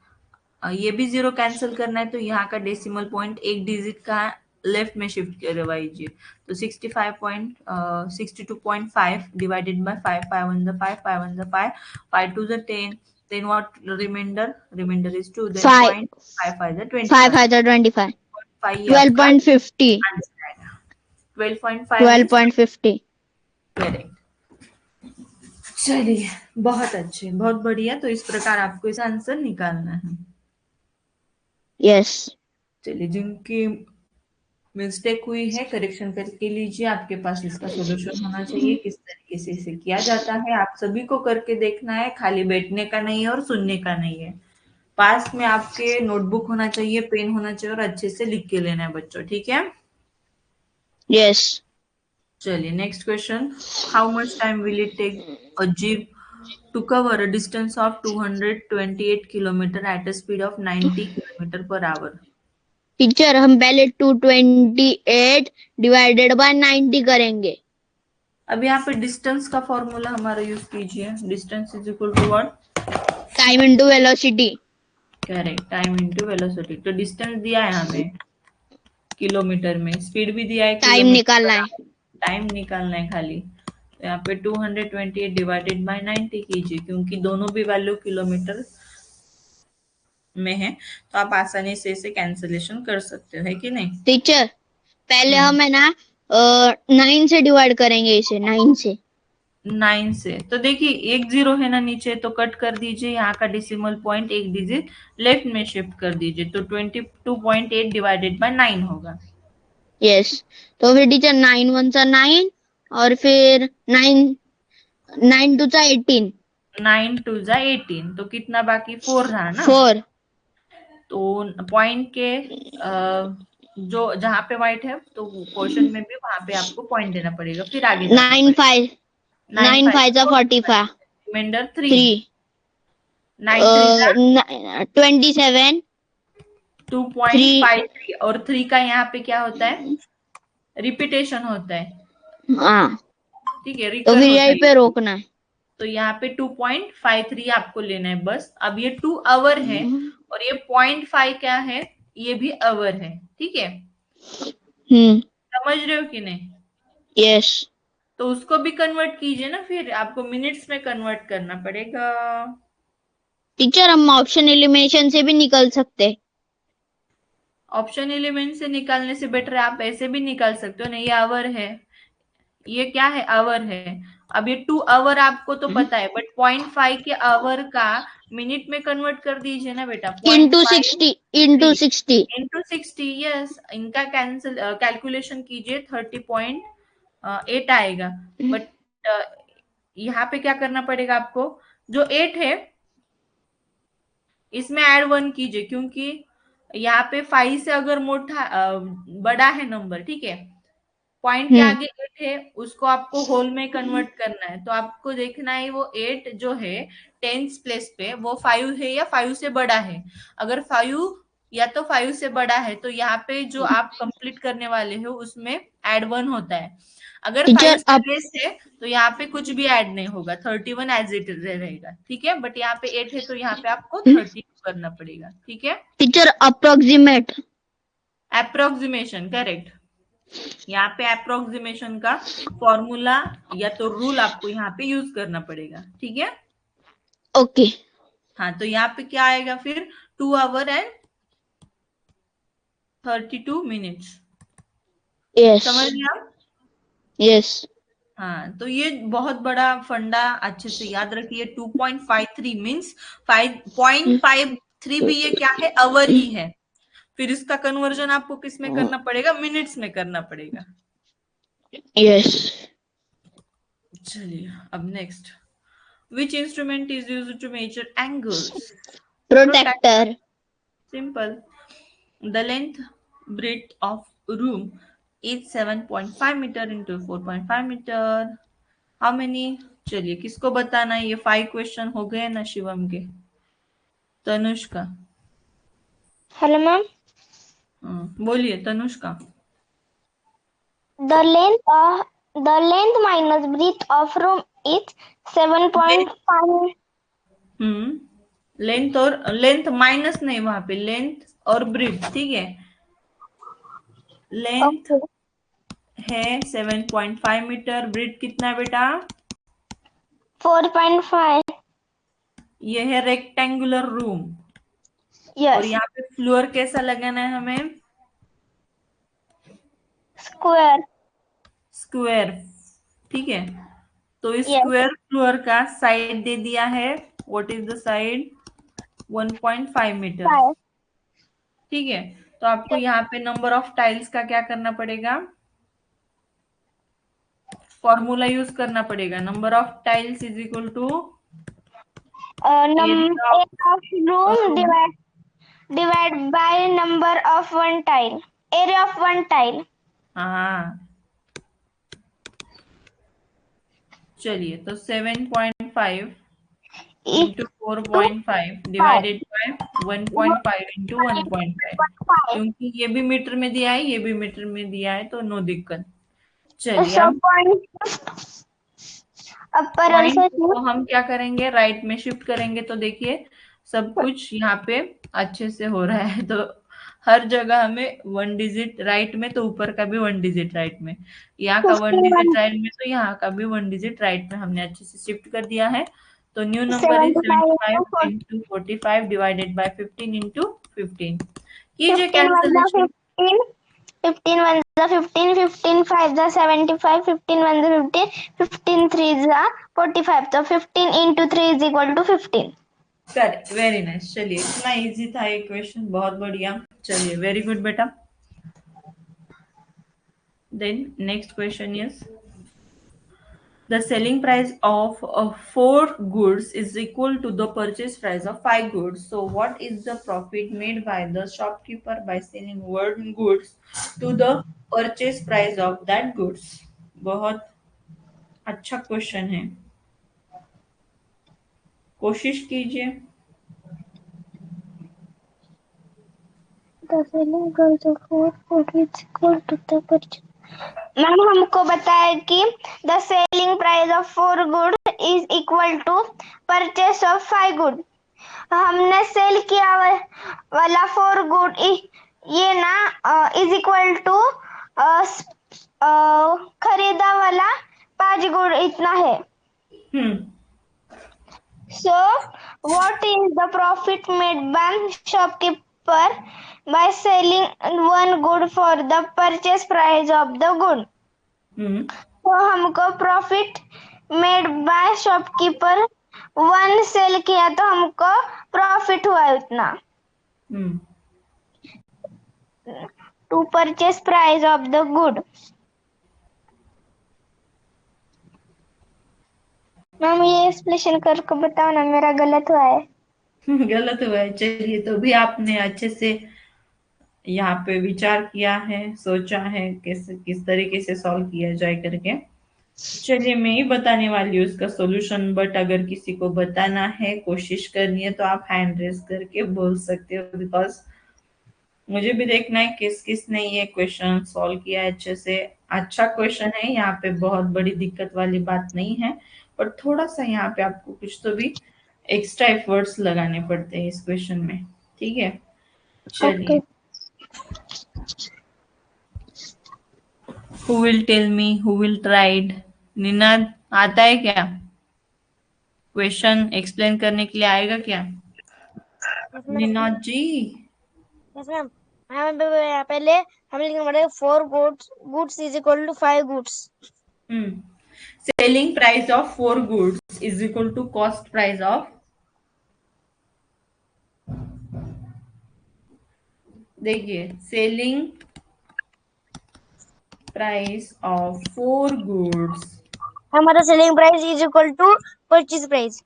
ये भी 0 कैंसिल करना है, तो यहाँ का डेसिमल पॉइंट एक डिजिट का लेफ्ट में शिफ्ट करवाइए। तो 62.5 divided by 5, 5 1 5, 5 1 5, 5 2 10, then what remainder is 2, then 5 5 25, 5 12.50 12.50 12.50। Correct. चलिए, बहुत अच्छे, बहुत बढ़िया। तो इस प्रकार आपको इसका आंसर निकालना है। यस चलिए, जिनकी मिस्टेक हुई है करेक्शन करके लीजिए। आपके पास इसका सॉल्यूशन होना चाहिए, किस तरीके से इसे किया जाता है आप सभी को करके देखना है। खाली बैठने का नहीं है और सुनने का नहीं है। पास में आपके नोटबुक होना चाहिए, पेन होना चाहिए और अच्छे से लिख के लेना है बच्चों, ठीक है। यस चलिए, next question. How much time will it take a jeep to cover a distance of 228 kilometre at a speed of 90 kilometre per hour? Teacher, हम पहले 228 डिवाइडेड बाय 90 करेंगे। अब यहाँ पे डिस्टेंस का फॉर्मूला हमारा यूज कीजिए। Distance is equal to what? Time into velocity. Correct, time into velocity. तो डिस्टेंस दिया है हमें किलोमीटर में, स्पीड भी दिया है टाइम किलोमीटर निकालना पर है। आवर। टाइम निकालना है खाली। तो यहाँ पे 228 डिवाइडेड बाय 90 कीजिए, क्योंकि दोनों भी वैल्यू किलोमीटर में है, तो आप आसानी से इसे कैंसलेशन कर सकते हो, है कि नहीं। टीचर, पहले हम्म हम है ना 9 से डिवाइड करेंगे, इसे 9 से। 9 से तो देखिए, एक जीरो है ना नीचे, तो कट कर दीजिए। यहाँ का डिसिमल पॉइंट एक डिजिट लेफ्ट में शिफ्ट कर दीजिए, तो 22.8 डिवाइडेड बाय 9 होगा। यस, तो फिर टीचर 9 वन सा 9, और फिर 9 9 टू सा 18। 9 टू जा 18, तो कितना बाकी 4 रहा ना। 4। तो पॉइंट के जो जहाँ पे व्हाइट है, तो क्वेश्चन में भी वहां पे आपको पॉइंट देना पड़ेगा, फिर आगे जाना 9 पड़ेगा। 5 9 9 5 5 सा 45। रिमाइंडर 3। 3 9 3 जा 27। 3। 2.53, और 3 का यहाँ पे क्या होता है, रिपीटेशन होता है, हाँ, ठीक है, तो रिकर फिर होता यहीं है पे ये। रोकना है। तो यहाँ पे 2.53 आपको लेना है बस। अब ये 2 आवर है, और ये 0.5 क्या है, ये भी आवर है, ठीक है। हम्म। समझ रहे हो कि नहीं। यस तो उसको भी कन्वर्ट कीजिए ना, फिर आपको मिनट्स में कन्वर्ट करना पड़ेगा। टीचर, हम ऑप्शन एलिमिनेशन से भी निकल सकते। ऑप्शन एलिमेंट से निकालने से बेटर है आप ऐसे भी निकाल सकते हो। नहीं, ये आवर है, ये क्या है, आवर है। अब ये 2 आवर आपको तो पता है, बट 0.5 के आवर का मिनट में कन्वर्ट कर दीजिए ना बेटा। Into 0.5 60 into 60। इंटू 60। यस, इनका कैंसिल कैलकुलेशन कीजिए, 30.8 आएगा। बट यहाँ पे क्या करना पड़ेगा आपको, जो 8 है इसमें ऐड 1 कीजिए, क्योंकि यहाँ पे 5 से अगर मोटा बड़ा है नंबर, ठीक है, पॉइंट के हम्म। आगे 8 है, उसको आपको होल में कन्वर्ट करना है। तो आपको देखना है वो 8 जो है टेंस प्लेस पे, वो 5 है या 5 से बड़ा है। अगर 5 या तो 5 से बड़ा है, तो यहाँ पे जो आप कंप्लीट करने वाले हो उसमें ऐड 1 होता है। अगर 5 टीचर से अब लेस है, तो यहाँ पे कुछ भी ऐड नहीं होगा, 31 एज इट रहेगा, ठीक है। बट यहाँ पे 8 है, तो यहाँ पे आपको 30 करना पड़ेगा, ठीक है। Teacher approximate. Approximation, correct. यहाँ पे अप्रोक्सीमेशन का फॉर्मूला या तो रूल आपको यहाँ पे यूज करना पड़ेगा, ठीक है। ओके। हाँ, तो यहाँ पे क्या आएगा फिर, 2 आवर एंड 32 मिनट्स। यस समझ लिया आप? यस। हाँ, तो ये बहुत बड़ा फंडा, अच्छे से याद रखिए। 2.53 मीन्स 5.53 भी ये क्या है, आवर ही है। फिर इसका कन्वर्जन आपको किस में करना पड़ेगा, मिनट्स में करना पड़ेगा। यस। चलिए, अब next. Which instrument is used to measure angles? Protractor. Simple. The length breadth of room is 7.5 meter into 4.5 meter. How many? चलिए, किसको बताना है, ये 5 क्वेश्चन हो गए ना शिवम के। तनुष्का। Hello ma'am. बोलिए Tanushka. The length minus breadth of room is 7.5. Length, और लेंथ माइनस नहीं, वहां पे लेंथ और ब्रीथ, ठीक है। Length Okay. है 7.5 मीटर, ब्रीथ कितना है बेटा? 4.5. ये है रेक्टेंगुलर रूम। और Yes. यहाँ पे फ्लोर कैसा लगाना है हमें? Square. स्क्वायर, ठीक है। तो इस Yes. स्क्वायर फ्लोर का साइड दे दिया है, what is the side, 1.5 metre. 5. ठीक है, तो आपको यहाँ पे नंबर ऑफ टाइल्स का क्या करना पड़ेगा, फॉर्मूला यूज करना पड़ेगा। Number of tiles is equal to area Area of room of, divide by number of one tile. Area of one tile. हाँ चलिए, तो 7.5 Is into 4.5 divided by 1.5 into 1.5, 5. क्योंकि ये भी मीटर में दिया है, ये भी मीटर में दिया है, तो नो दिक्कत। चलिए, So अब point upper पॉइंट also को हम क्या करेंगे, राइट में शिफ्ट करेंगे। तो देखिए सब कुछ यहाँ पे अच्छे से हो रहा है, तो हर जगह हमें 1 डिजिट राइट में, तो ऊपर का भी 1 डिजिट राइट में, यहाँ का 1 डिजिट 51, राइट में, तो यहाँ का भी 1 डिजिट राइट में हमने अच्छे से शिफ्ट कर दिया है। तो new number is 75 75 into 45 divided by 15 into 15। कीजिए 15 1 the cancellation. 15, 15 1 the 15, 15 5 the 75, 15 1 the 15, 15 3 the 45. So 15 into 3 is equal to 15. Correct, very nice. चलिए, इतना इजी था ये क्वेश्चन, बहुत बढ़िया। चलिए, वेरी गुड बेटा। Then next question is the selling price of 4 goods is equal to the purchase price of 5 goods. So what is the profit made by the shopkeeper by selling one goods to the purchase price of that goods? बहुत अच्छा question है, कोशिश कीजिए। The selling price of 4 goods is equal to the purchase. Ma'am हमको बताया कि the selling price of 4 good is equal to purchase of 5 good. हमने sell किया वाला 4 गुड ये ना इज इक्वल टू खरीदा वाला 5 गुड इतना है। हम्म So what is the profit made by shopkeeper by selling one good for the purchase price of the good? Hmm तो हमको profit made by shopkeeper 1 sell किया तो हमको प्रॉफिट हुआ उतना hmm to purchase price of the good. Ma'am ये explanation करके बताओ ना, मेरा गलत हुआ है। गलत हुआ है। चलिए, तो भी आपने अच्छे से यहाँ पे विचार किया है, सोचा है किस तरीके से सॉल्व किया जाए करके। चलिए, मैं ही बताने वाली हूँ उसका सॉल्यूशन, बट अगर किसी को बताना है, कोशिश करनी है, तो आप हैंड रेस करके बोल सकते हो, बिकॉज मुझे भी देखना है किस किस ने ये क्वेश्चन सॉल्व किया है अच्छे से। अच्छा क्वेश्चन है, यहाँ पे बहुत बड़ी दिक्कत वाली बात नहीं है, पर थोड़ा सा यहाँ पे आपको कुछ तो भी एक्स्ट्रा एफर्ट्स लगाने पड़ते हैं इस क्वेश्चन में। ठीक है, चलिए। Okay who will tell me, who will tried? Ninad, आता है क्या? क्वेश्चन एक्सप्लेन करने के लिए आएगा क्या निनाद जी? Yes ma'am. पहले हम लिखेंगे पड़ेगा 4 goods is equal to 5 goods. Selling price of 4 goods is equal to cost price of, देखिए, सेलिंग प्राइस ऑफ 4 गुड्स, हमारा selling price is equal to purchase price.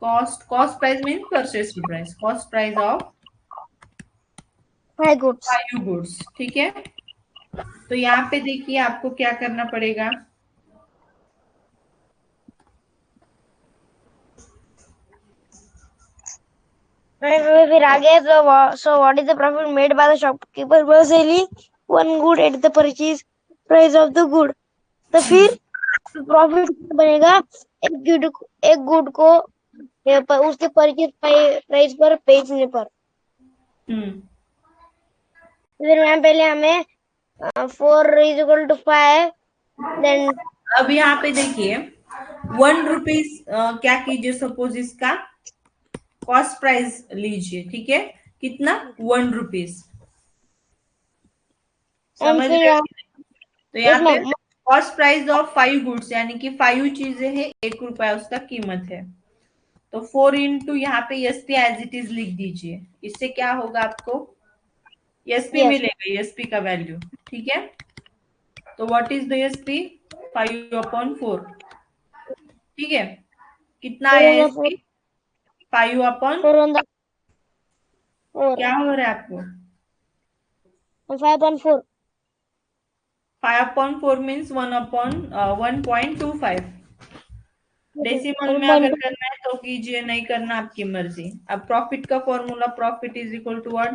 Cost price mean purchase price, cost price of 5 goods. 5 goods. ठीक है, तो यहाँ पे देखिए आपको क्या करना पड़ेगा, फिर आगे so what is the profit made by the shopkeeper by selling one good at the purchase price of the good. तो फिर प्रॉफिट बनेगा एक गुड को उसके परचेज प्राइस पर बेचने पर। फिर मैम पहले हमें 4 इज इक्वल टू 5 देन अब यहाँ पे देखिए 1 रुपीज, क्या कीजिए, सपोज इसका कॉस्ट प्राइस लीजिए। ठीक है, कितना, 1 रुपीज, समझ रहे हो? तो यहाँ पे कॉस्ट प्राइस ऑफ 5 गुड्स, यानी कि 5 चीजें हैं, 1 रुपया उसका कीमत है। तो 4 इंटू यहाँ पे एसपी एज इट इज लिख दीजिए। इससे क्या होगा आपको, एसपी Yes. मिलेगा, एसपी का वैल्यू। ठीक है, तो व्हाट इज द एसपी, 5/4। ठीक है, कितना Four आया on the four. एसपी, 5/, 4. क्या हो रहा है आपको, 5/4. 5/4 मीन्स 1/1.25। डेसिमल में अगर 1.2. करना है तो कीजिए, नहीं करना आपकी मर्जी। अब प्रॉफिट का formula, profit is equal to what,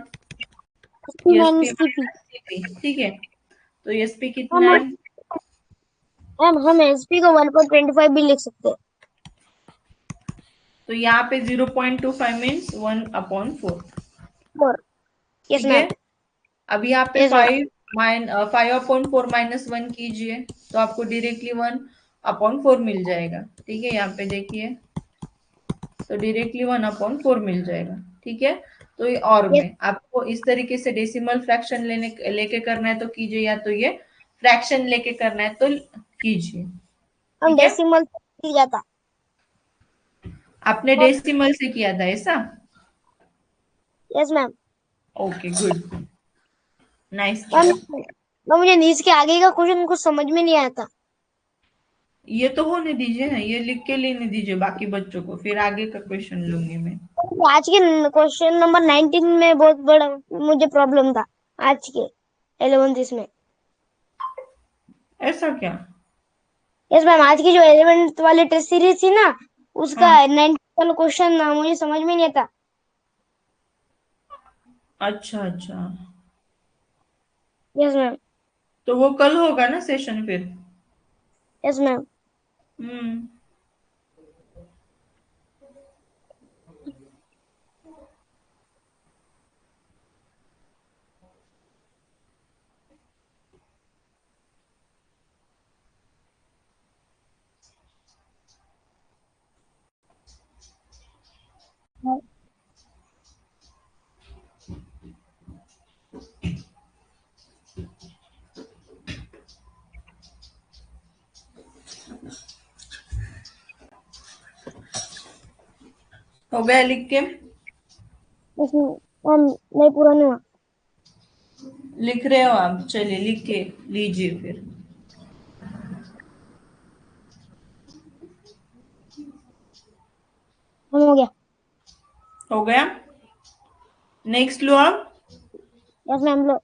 SP minus TP. Minus CP. ठीक है, तो एसपी कितना हम है, हम एसपी को 1.25 भी लिख सकते हैं. तो यहाँ पे 0.25 मीन्स 1/4। 4. Yes, ठीक है, ma'am. अब यहाँ पे Yes, ma'am. 5/4 -1 कीजिए, तो आपको डायरेक्टली 1/4 मिल जाएगा। ठीक है, यहाँ पे देखिए, तो डायरेक्टली 1/4 मिल जाएगा। ठीक है, तो ये और Yes, में आपको इस तरीके से डेसिमल फ्रैक्शन लेके करना है तो कीजिए, या तो ये फ्रैक्शन लेके करना है तो कीजिए। हम ठीक है, डेसिमल से जाता. आपने और डेसिमल से किया था ऐसा, yes ma'am. Okay good, nice ma'am, try. मुझे नीच के आगे का क्वेश्चन कुछ समझ में नहीं आया था. ये तो होने दीजिए ना, ये लिख के लेने दीजिए बाकी बच्चों को, फिर आगे का क्वेश्चन लूंगी मैं। आज के क्वेश्चन नंबर 19 में बहुत बड़ा मुझे प्रॉब्लम था. आज के 11th इसमें. ऐसा क्या, यस मैम, आज की जो 11th वाली टेस्ट सीरीज थी ना, उसका हाँ, 19 वाला क्वेश्चन मुझे समझ में नहीं आता. अच्छा अच्छा, यस मैम. तो वो कल होगा ना सेशन फिर। Yes ma'am. हम्म, हो गया लिख के, मैम नहीं, पूरा नहीं हुआ. लिख रहे हो आप, चलिए लिख के लीजिए फिर। हम हो गया. हो गया, नेक्स्ट लो आप। Yes ma'am. लो.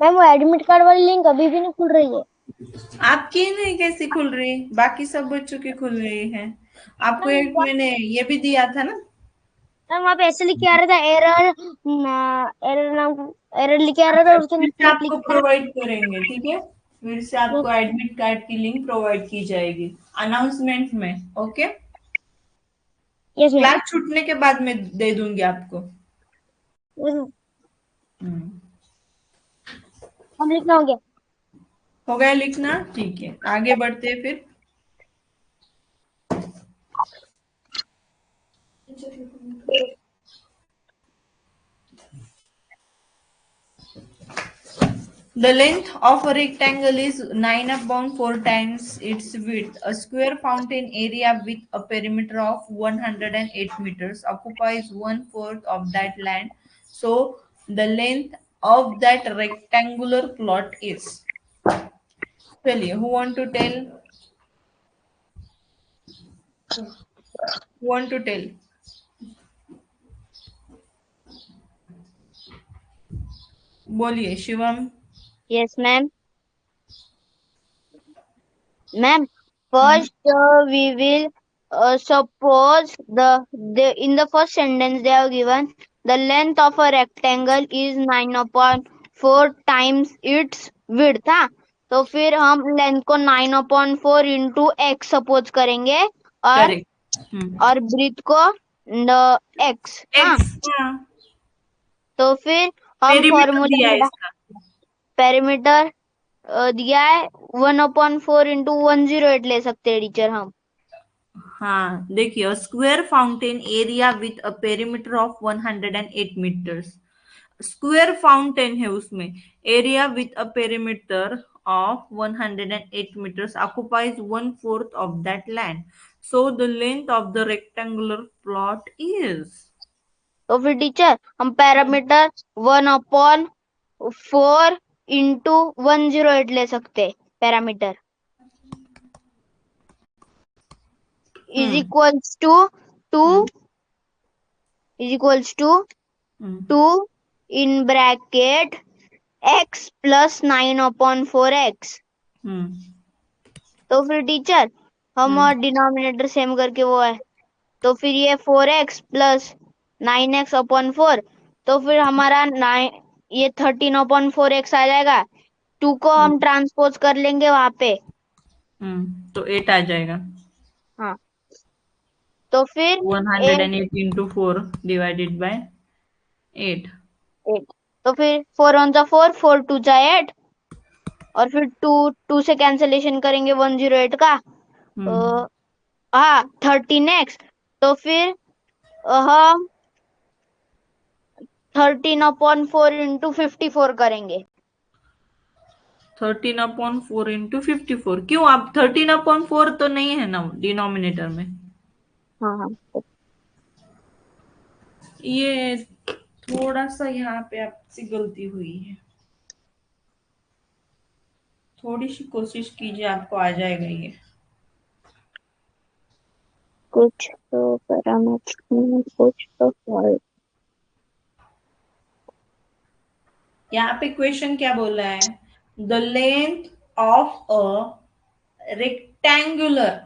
मैम, वो एडमिट कार्ड वाली लिंक अभी भी नहीं खुल रही है. आपकी नहीं कैसी खुल रही, बाकी सब बच्चों की खुल रही है। आपको मैम, एक मैंने ये भी दिया था ना, वहाँ पे ऐसे लिख के आ रहा था, एरर. एरर नाम, एरर लिख के आ रहा था, अच्छा और उसके फिर से नीचे आपको लिखा प्रोवाइड करेंगे। ठीक है, फिर से था. आपको एडमिट कार्ड की लिंक प्रोवाइड की जाएगी अनाउंसमेंट में। Okay, yes ma'am. क्लास छूटने के बाद में दे दूंगी आपको। हम्म, हम लिखना हो गया. हो गया लिखना, ठीक है, आगे बढ़ते हैं फिर। The length of a rectangle is 9/4 times its width. A square fountain area with a perimeter of 108 meters occupies 1/4 of that land. So the length of that rectangular plot is. Chaliए, who want to tell? Who want to tell? बोलिए Shivam. Yes, ma'am. Ma'am, first we will suppose the in the first sentence they have given the length of a rectangle is 9/4 times its width. हाँ, तो फिर हम length को 9/4 into x suppose करेंगे, correct. और breathe को x. हाँ, x, हाँ, तो फिर हम पेरीमीटर फॉर्मूला दिया है लगा, इसका। पेरीमीटर दिया है 1/4 इंटू 108 ले सकते हैं टीचर हम। हाँ देखिए, square fountain area with a perimeter of 108 metres. Square fountain है उसमें, area with a perimeter of 108 meters occupies 1/4 of that land. So the length of the rectangular plot is। तो फिर टीचर हम पैरामीटर 1/4 इंटू 108 ले सकते, parameter is hmm equals to to hmm is equals to hmm 2 in bracket x plus 9/4x। Hmm तो फिर teacher हम हम्म denominator same करके वो है, तो फिर ये 4x प्लस 9x/4, तो फिर हमारा 9 ये 13/4x आ जाएगा। 2 को हम ट्रांसपोज कर लेंगे वहां पे। तो 8 आ जाएगा। हाँ, तो फिर 108 into 4 divided by 8। 8, तो फिर 4 1 जा 4, 4 2 जा 8, और फिर 2 से कैंसिलेशन करेंगे 108 का। हम्म हाँ 13x, तो फिर हम 13/4 इंटू 54 करेंगे। 13/4 into 54, क्यों? आप 13/4 तो नहीं है ना डिनोमिनेटर में? हाँ हाँ, ये थोड़ा सा यहाँ पे आपसे गलती हुई है, थोड़ी सी कोशिश कीजिए, आपको आ जाएगा ये। कुछ तो पैरामीटर कुछ तो सॉल्व। यहाँ पे क्वेश्चन क्या बोल रहा है? The length of a rectangular,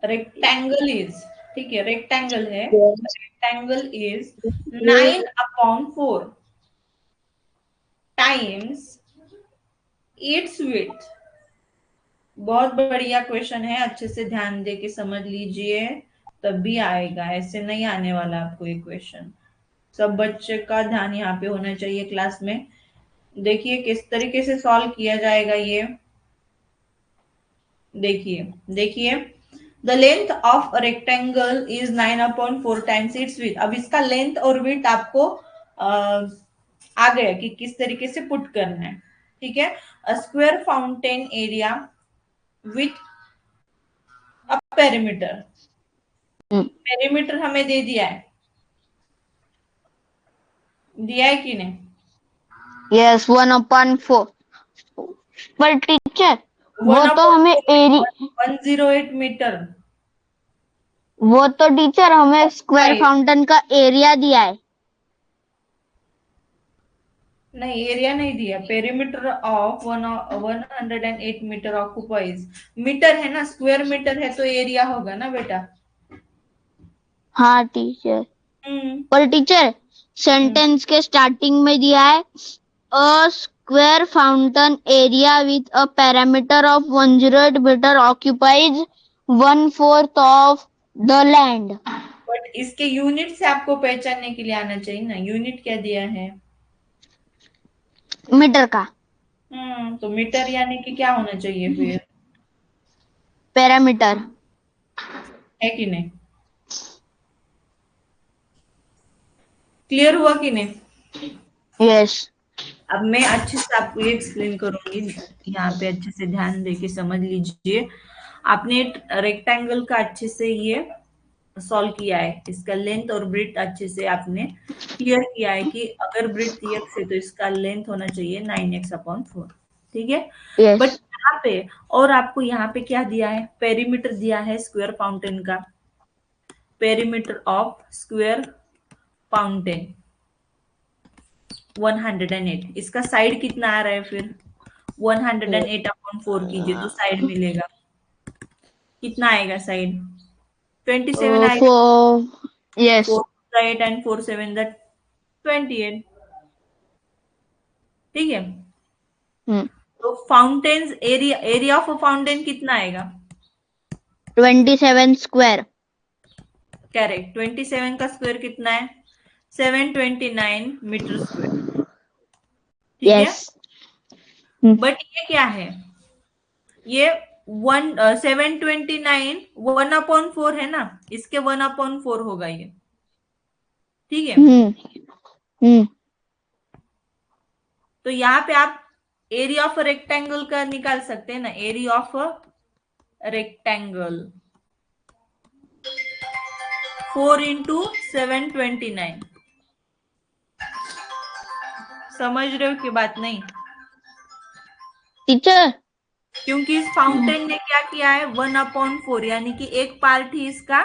rectangle is, ठीक है, रेक्टेंगल है, rectangle is 9/4 times it's width. बहुत बढ़िया क्वेश्चन है, अच्छे से ध्यान दे के समझ लीजिए, तभी आएगा, ऐसे नहीं आने वाला आपको ये क्वेश्चन। सब बच्चे का ध्यान यहाँ पे होना चाहिए क्लास में। देखिए किस तरीके से सॉल्व किया जाएगा ये। देखिए देखिए, the length of rectangle is 9/4 times it's width. अब इसका लेंथ और विड्थ आपको आ गया कि किस तरीके से पुट करना है, ठीक है। A square fountain area with a perimeter, perimeter हमें दे दिया है कि नहीं? यस 1/4, पर टीचर वो वन तो हमें एरी 108 मीटर। वो तो टीचर हमें स्क्वायर फाउंटेन का एरिया दिया है। नहीं, एरिया नहीं दिया, perimeter of 108 metre occupies. Metre है ना, स्क्वायर मीटर है तो एरिया होगा ना बेटा। हाँ टीचर, हम्म पर टीचर सेंटेंस के स्टार्टिंग में दिया है a square fountain area with a parameter of 108 metre occupies 1/4 of the land. But इसके यूनिट से आपको पहचानने के लिए आना चाहिए ना, यूनिट क्या दिया है? मीटर का तो मीटर यानी कि क्या होना चाहिए फिर? पैरामीटर। है कि नहीं? क्लियर हुआ कि नहीं? यस। अब मैं अच्छे से आपको ये एक्सप्लेन करूंगी, यहाँ पे अच्छे से ध्यान देके समझ लीजिए। आपने रेक्टेंगल का अच्छे से ये सॉल्व किया है, इसका लेंथ और ब्रेथ अच्छे से आपने क्लियर किया है कि अगर ब्रेथ एक्स है तो इसका लेंथ होना चाहिए 9x/4, ठीक है। But yes. यहाँ पे, और आपको यहाँ पे क्या दिया है? पेरीमीटर दिया है स्क्वायर फाउंटेन का, पेरीमीटर ऑफ स्क्वायर फाउंटेन 108। इसका साइड कितना आ रहा है फिर? 108/4 कीजिए तो साइड मिलेगा, कितना आएगा साइड? 27 आएगा। फोर। यस। 4 8 एंड 4 7 दैट 28, ठीक है। तो fountains area, area of fountain कितना आएगा? 27 स्क्वायर। करेक्ट, 27 का स्क्वायर कितना है? 729 मीटर स्क्वायर, ठीक है। यस। बट ये क्या है? ये 729 1/4 है ना, इसके 1/4 होगा ये, ठीक है। हम्म तो यहाँ पे आप एरिया ऑफ रेक्टेंगल का निकाल सकते हैं ना, एरिया ऑफ रेक्टेंगल 4 इंटू 729। समझ रहे हो कि बात नहीं? टीचर। क्योंकि इस फाउंटेन ने क्या किया है, 1/4 यानी कि एक पार्ट ही इसका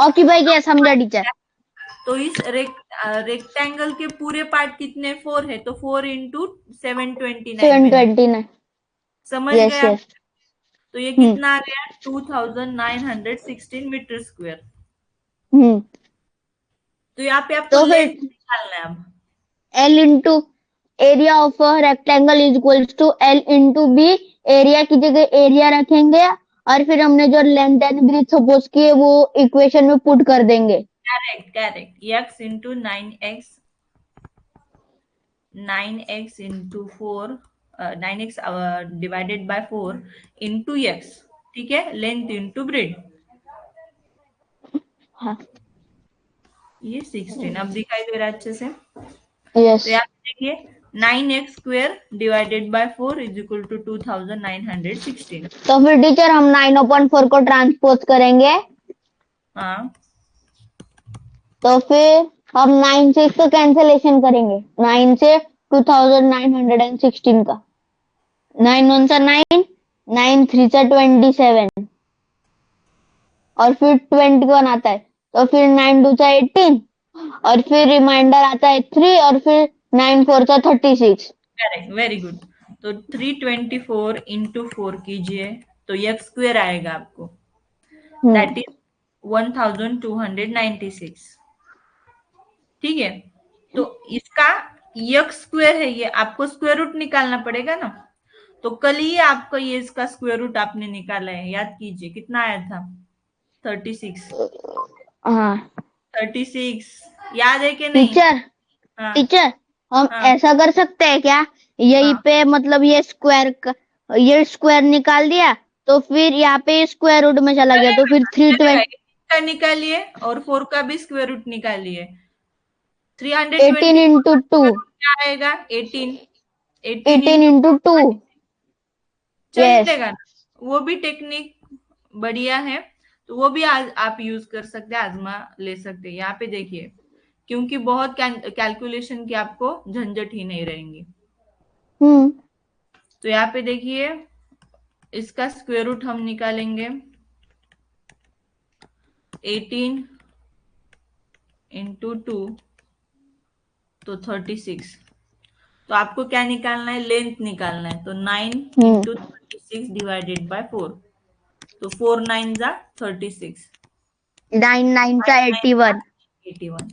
ऑक्यूपाई किया, समझा टीचर। तो इस रेक्टेंगल के पूरे पार्ट कितने 4 है, तो 4 इंटू 729 बने। 729। समझ यस गए आप? यस। तो ये कितना आ गया, 2916 मीटर स्क्वायर। तो यहाँ पे आपको तो फिर लेंथ निकालना है अब। L into area of rectangle is equals to L into B. Area की जगह एरिया रखेंगे और फिर हमने जो लेंथ एंड ब्रीथ सपोज किए वो इक्वेशन में पुट कर देंगे। Correct x into 9x into 4, 9x divided by 4 into x, ठीक है, लेंथ इंटू ब्रेड। हाँ ये 16 अब दिखाई दे रहा है अच्छे से। यस। तो यहाँ पे देखिए 9x square divided by 4 is equal to 2916। तो फिर टीचर हम 9/4 को ट्रांसपोज करेंगे हाँ, तो फिर हम 9 से इसका कैंसलेशन करेंगे। 9 से 2916 का 9 1 सा 9, 9 3 सा 27 और फिर 21 आता है। तो फिर 9 2 सा 18 और फिर रिमाइंडर आता है 3 और फिर 9 4 सा 36। Correct, very good. तो 324 इंटू 4 कीजिए तो x स्क्वायर आएगा आपको, दैट इज 1296। ठीक है, तो इसका x स्क्वायर है, ये आपको स्क्वायर रूट निकालना पड़ेगा ना। तो कल ही आपको ये इसका स्क्वायर रूट आपने निकाला है, याद कीजिए कितना आया था, 36। हाँ 36 याद है कि नहीं? टीचर। हाँ टीचर हम हाँ ऐसा कर सकते हैं क्या, यही हाँ, पे मतलब ये स्क्वायर निकाल दिया तो फिर यहाँ पे स्क्वायर रूट में चला गया तो फिर चलेगा। 320 का निकालिए और 4 का भी स्क्वायर रूट निकालिए। 18 324 इंटू का टू स्क्वायर रूट क्या आएगा, 18। 18 18 इंटू इंटू टू। यस। चलेगा ना, वो भी टेक्निक बढ़िया है। तो वो भी आप यूज कर सकते हैं, आजमा ले सकते हैं। यहाँ पे देखिए, क्योंकि बहुत कैलकुलेशन की आपको झंझट ही नहीं रहेंगी। तो यहाँ पे देखिए इसका स्क्वायर रूट हम निकालेंगे, 18 इंटू 2 तो 36। तो आपको क्या निकालना है, लेंथ निकालना है। तो 9 इंटू 36 डिवाइडेड बाय 4, तो 4 9 जा 36, 9 9 सा 81। 81।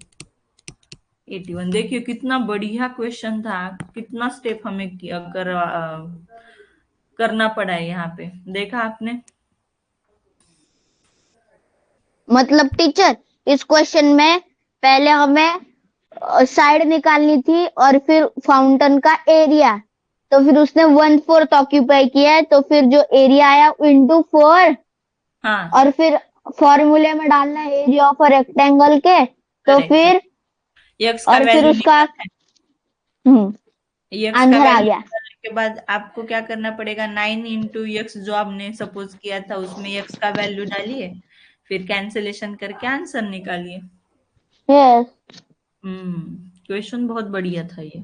81 देखिए कितना बढ़िया क्वेश्चन था, कितना स्टेप हमें करना पड़ा है यहाँ पे, देखा आपने? मतलब टीचर इस क्वेश्चन में पहले हमें साइड निकालनी थी और फिर फाउंटेन का एरिया, तो फिर उसने 1/4 ऑक्यूपाई किया है तो फिर जो एरिया आया इंटू 4 हाँ और फिर फॉर्मूले में डालना है एरिया ऑफ रेक्टेंगल के तो करेक्ट फिर करेक्ट, यक्स का और फिर वैल्यू उसका निकालना है। यक्स का आंसर आ वैल्यू गया। निकालने के बाद आपको क्या करना पड़ेगा, 9 इंटू यक्स जो आपने सपोज किया था उसमें यक्स का वैल्यू डालिए, फिर कैंसिलेशन करके आंसर निकालिए। यस। क्वेश्चन बहुत बढ़िया था ये।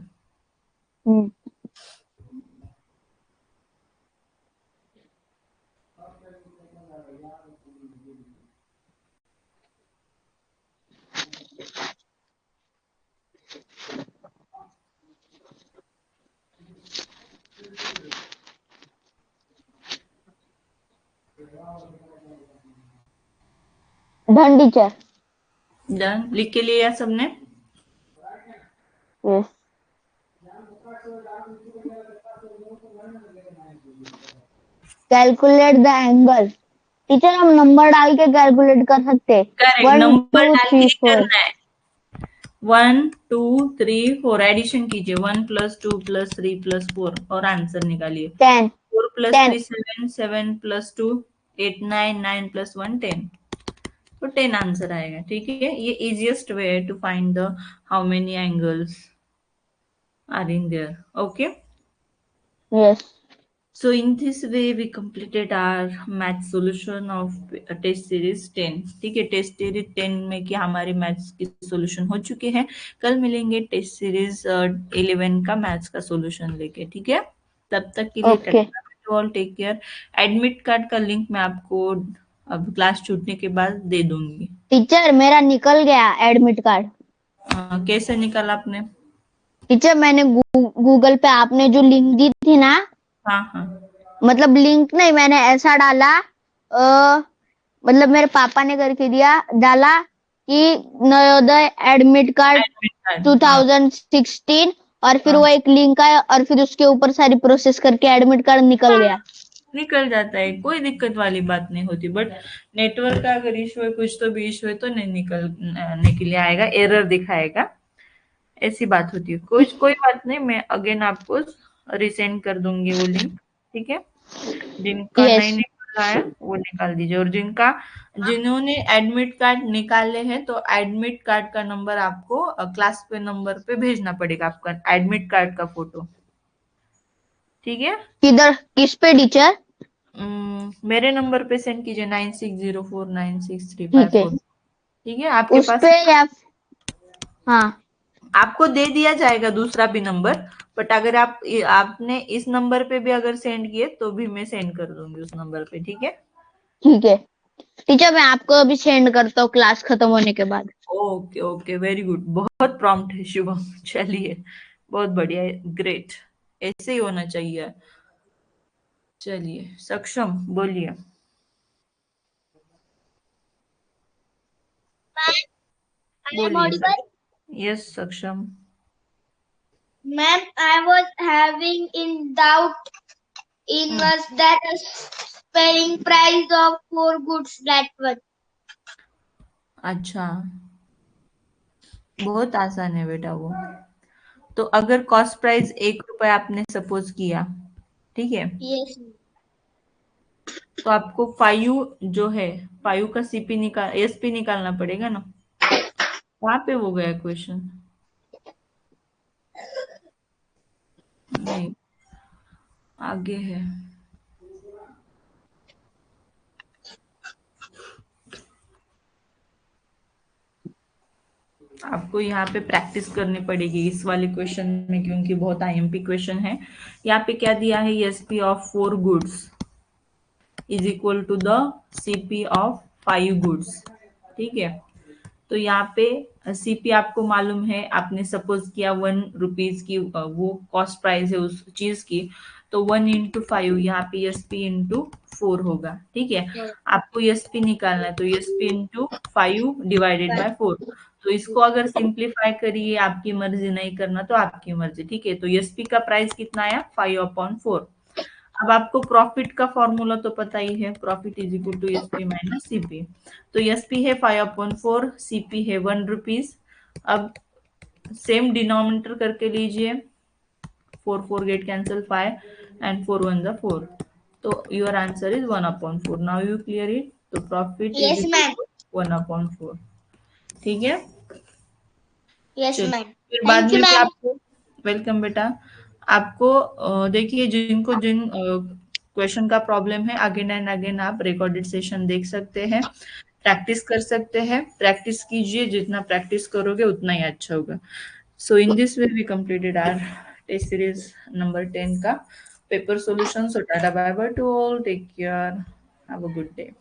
Done teacher. डन, लिख के लिया सबने? Yes. Calculate the angle. Teacher हम नंबर डाल के कैलकुलेट कर सकते हैं। करेक्ट, 1 नंबर 2 डाल के 3 ही 4। करना है। 1 2 3 4 एडिशन कीजिए, 1 + 2 + 3 + 4 और आंसर निकालिए। 10 4 + 10 3 7, 7 + 2 8 9, 9 + 1 10। तो 10 आंसर आएगा। ठीक है, ये इजिएस्ट वे है to find the how many angles are in there. Okay, yes so in this way we completed our math solution of test series 10। ठीक है, टेस्ट सीरीज 10 में कि हमारे मैथ्स के सॉल्यूशन हो चुके हैं। कल मिलेंगे टेस्ट सीरीज 11 का मैथ्स का सॉल्यूशन लेके। ठीक है, तब तक के लिए okay टाटा, all take care. Admit card का लिंक मैं आपको अब क्लास छूटने के बाद दे दूंगी। टीचर मेरा निकल गया एडमिट कार्ड। कैसे निकाला आपने? टीचर मैंने गूगल पे आपने जो लिंक दी थी ना, हाँ हाँ, मतलब लिंक नहीं, मैंने ऐसा डाला मतलब मेरे पापा ने करके डाला कि Navodaya admit card admit card, हाँ 2016 और फिर वो हाँ, एक लिंक आया और फिर उसके ऊपर सारी प्रोसेस करके एडमिट कार्ड निकल गया। निकल जाता है, कोई दिक्कत वाली बात नहीं होती। बट नेटवर्क का अगर इशू है, कुछ तो भी इशू है, तो नहीं निकलने के लिए आएगा, एरर दिखाएगा, ऐसी बात होती है। कोई कोई बात नहीं, मैं अगेन आपको रिसेंड कर दूंगी वो लिंक। ठीक है, जिनका नहीं यस निकल रहा है वो निकाल दीजिए, और जिन्होंने एडमिट कार्ड निकाले हैं तो एडमिट कार्ड का नंबर आपको क्लास पे नंबर पे भेजना पड़ेगा, आपका एडमिट कार्ड का फोटो। ठीक है, किधर, किस पे टीचर? मेरे नंबर पे सेंड कीजिए 96049635 ठीक है, 4। ठीक है, आपके उस पास पे या हाँ आपको दे दिया जाएगा दूसरा भी नंबर। बट अगर आपने इस नंबर पे भी अगर सेंड किए तो भी मैं सेंड कर दूंगी उस नंबर पे। ठीक है, ठीक है टीचर, मैं आपको अभी सेंड करता हूँ क्लास खत्म होने के बाद। ओके ओके, वेरी गुड, बहुत प्रॉम्प्ट है शुभम। चलिए, बहुत बढ़िया है, ग्रेट, ऐसे ही होना चाहिए। चलिए सक्षम बोलिए। बोलिए यस सक्षम। Ma'am, I was having in doubt in hmm, was that a spelling price of four goods that one. अच्छा, बहुत आसान है बेटा वो। तो अगर कॉस्ट प्राइस 1 रुपए आपने सपोज किया, ठीक है, Yes. तो आपको 5 जो है, 5 का एसपी निकालना पड़ेगा ना। कहाँ पे वो गया क्वेश्चन? नहीं, आगे है। आपको यहाँ पे प्रैक्टिस करनी पड़ेगी इस वाले क्वेश्चन में, क्योंकि बहुत आईएमपी क्वेश्चन है। यहाँ पे क्या दिया है, SP of 4 goods is equal to the CP of 5 goods. ठीक है, तो यहाँ पे सीपी आपको मालूम है, आपने सपोज किया 1 रुपीज की वो कॉस्ट प्राइस है उस चीज की, तो 1 × 5 यहाँ पे एसपी × 4 होगा। ठीक है, आपको एसपी निकालना है, तो एसपी × 5 डिवाइडेड बाय 4। तो इसको अगर सिंप्लीफाई करिए, आपकी मर्जी, नहीं करना तो आपकी मर्जी। ठीक है, तो एसपी का प्राइस कितना आया, 5/4। अब आपको प्रॉफिट का फॉर्मूला तो पता ही है, profit is equal to SP minus CP. तो एसपी है 5/4, सीपी है 1 रुपीज। अब सेम डिनोमिनेटर करके लीजिए, 4 4 गेट कैंसिल, 5 एंड 4 1 ज़ा 4। तो your answer is 1/4। Now you clear it. तो profit is Yes, equal ma'am. To 1/4। ठीक है, Yes, चलिए, ma'am. फिर बाद Thank you, में भी ma'am. आपको, वेलकम बेटा। आपको देखिए, जिन क्वेश्चन का प्रॉब्लम है, अगेन एंड अगेन आप रिकॉर्डेड सेशन देख सकते हैं, प्रैक्टिस कर सकते हैं। प्रैक्टिस कीजिए, जितना प्रैक्टिस करोगे उतना ही अच्छा होगा। So in this way we completed our test series number 10 का paper solution. So tata bye bye to all, take care, have a good day.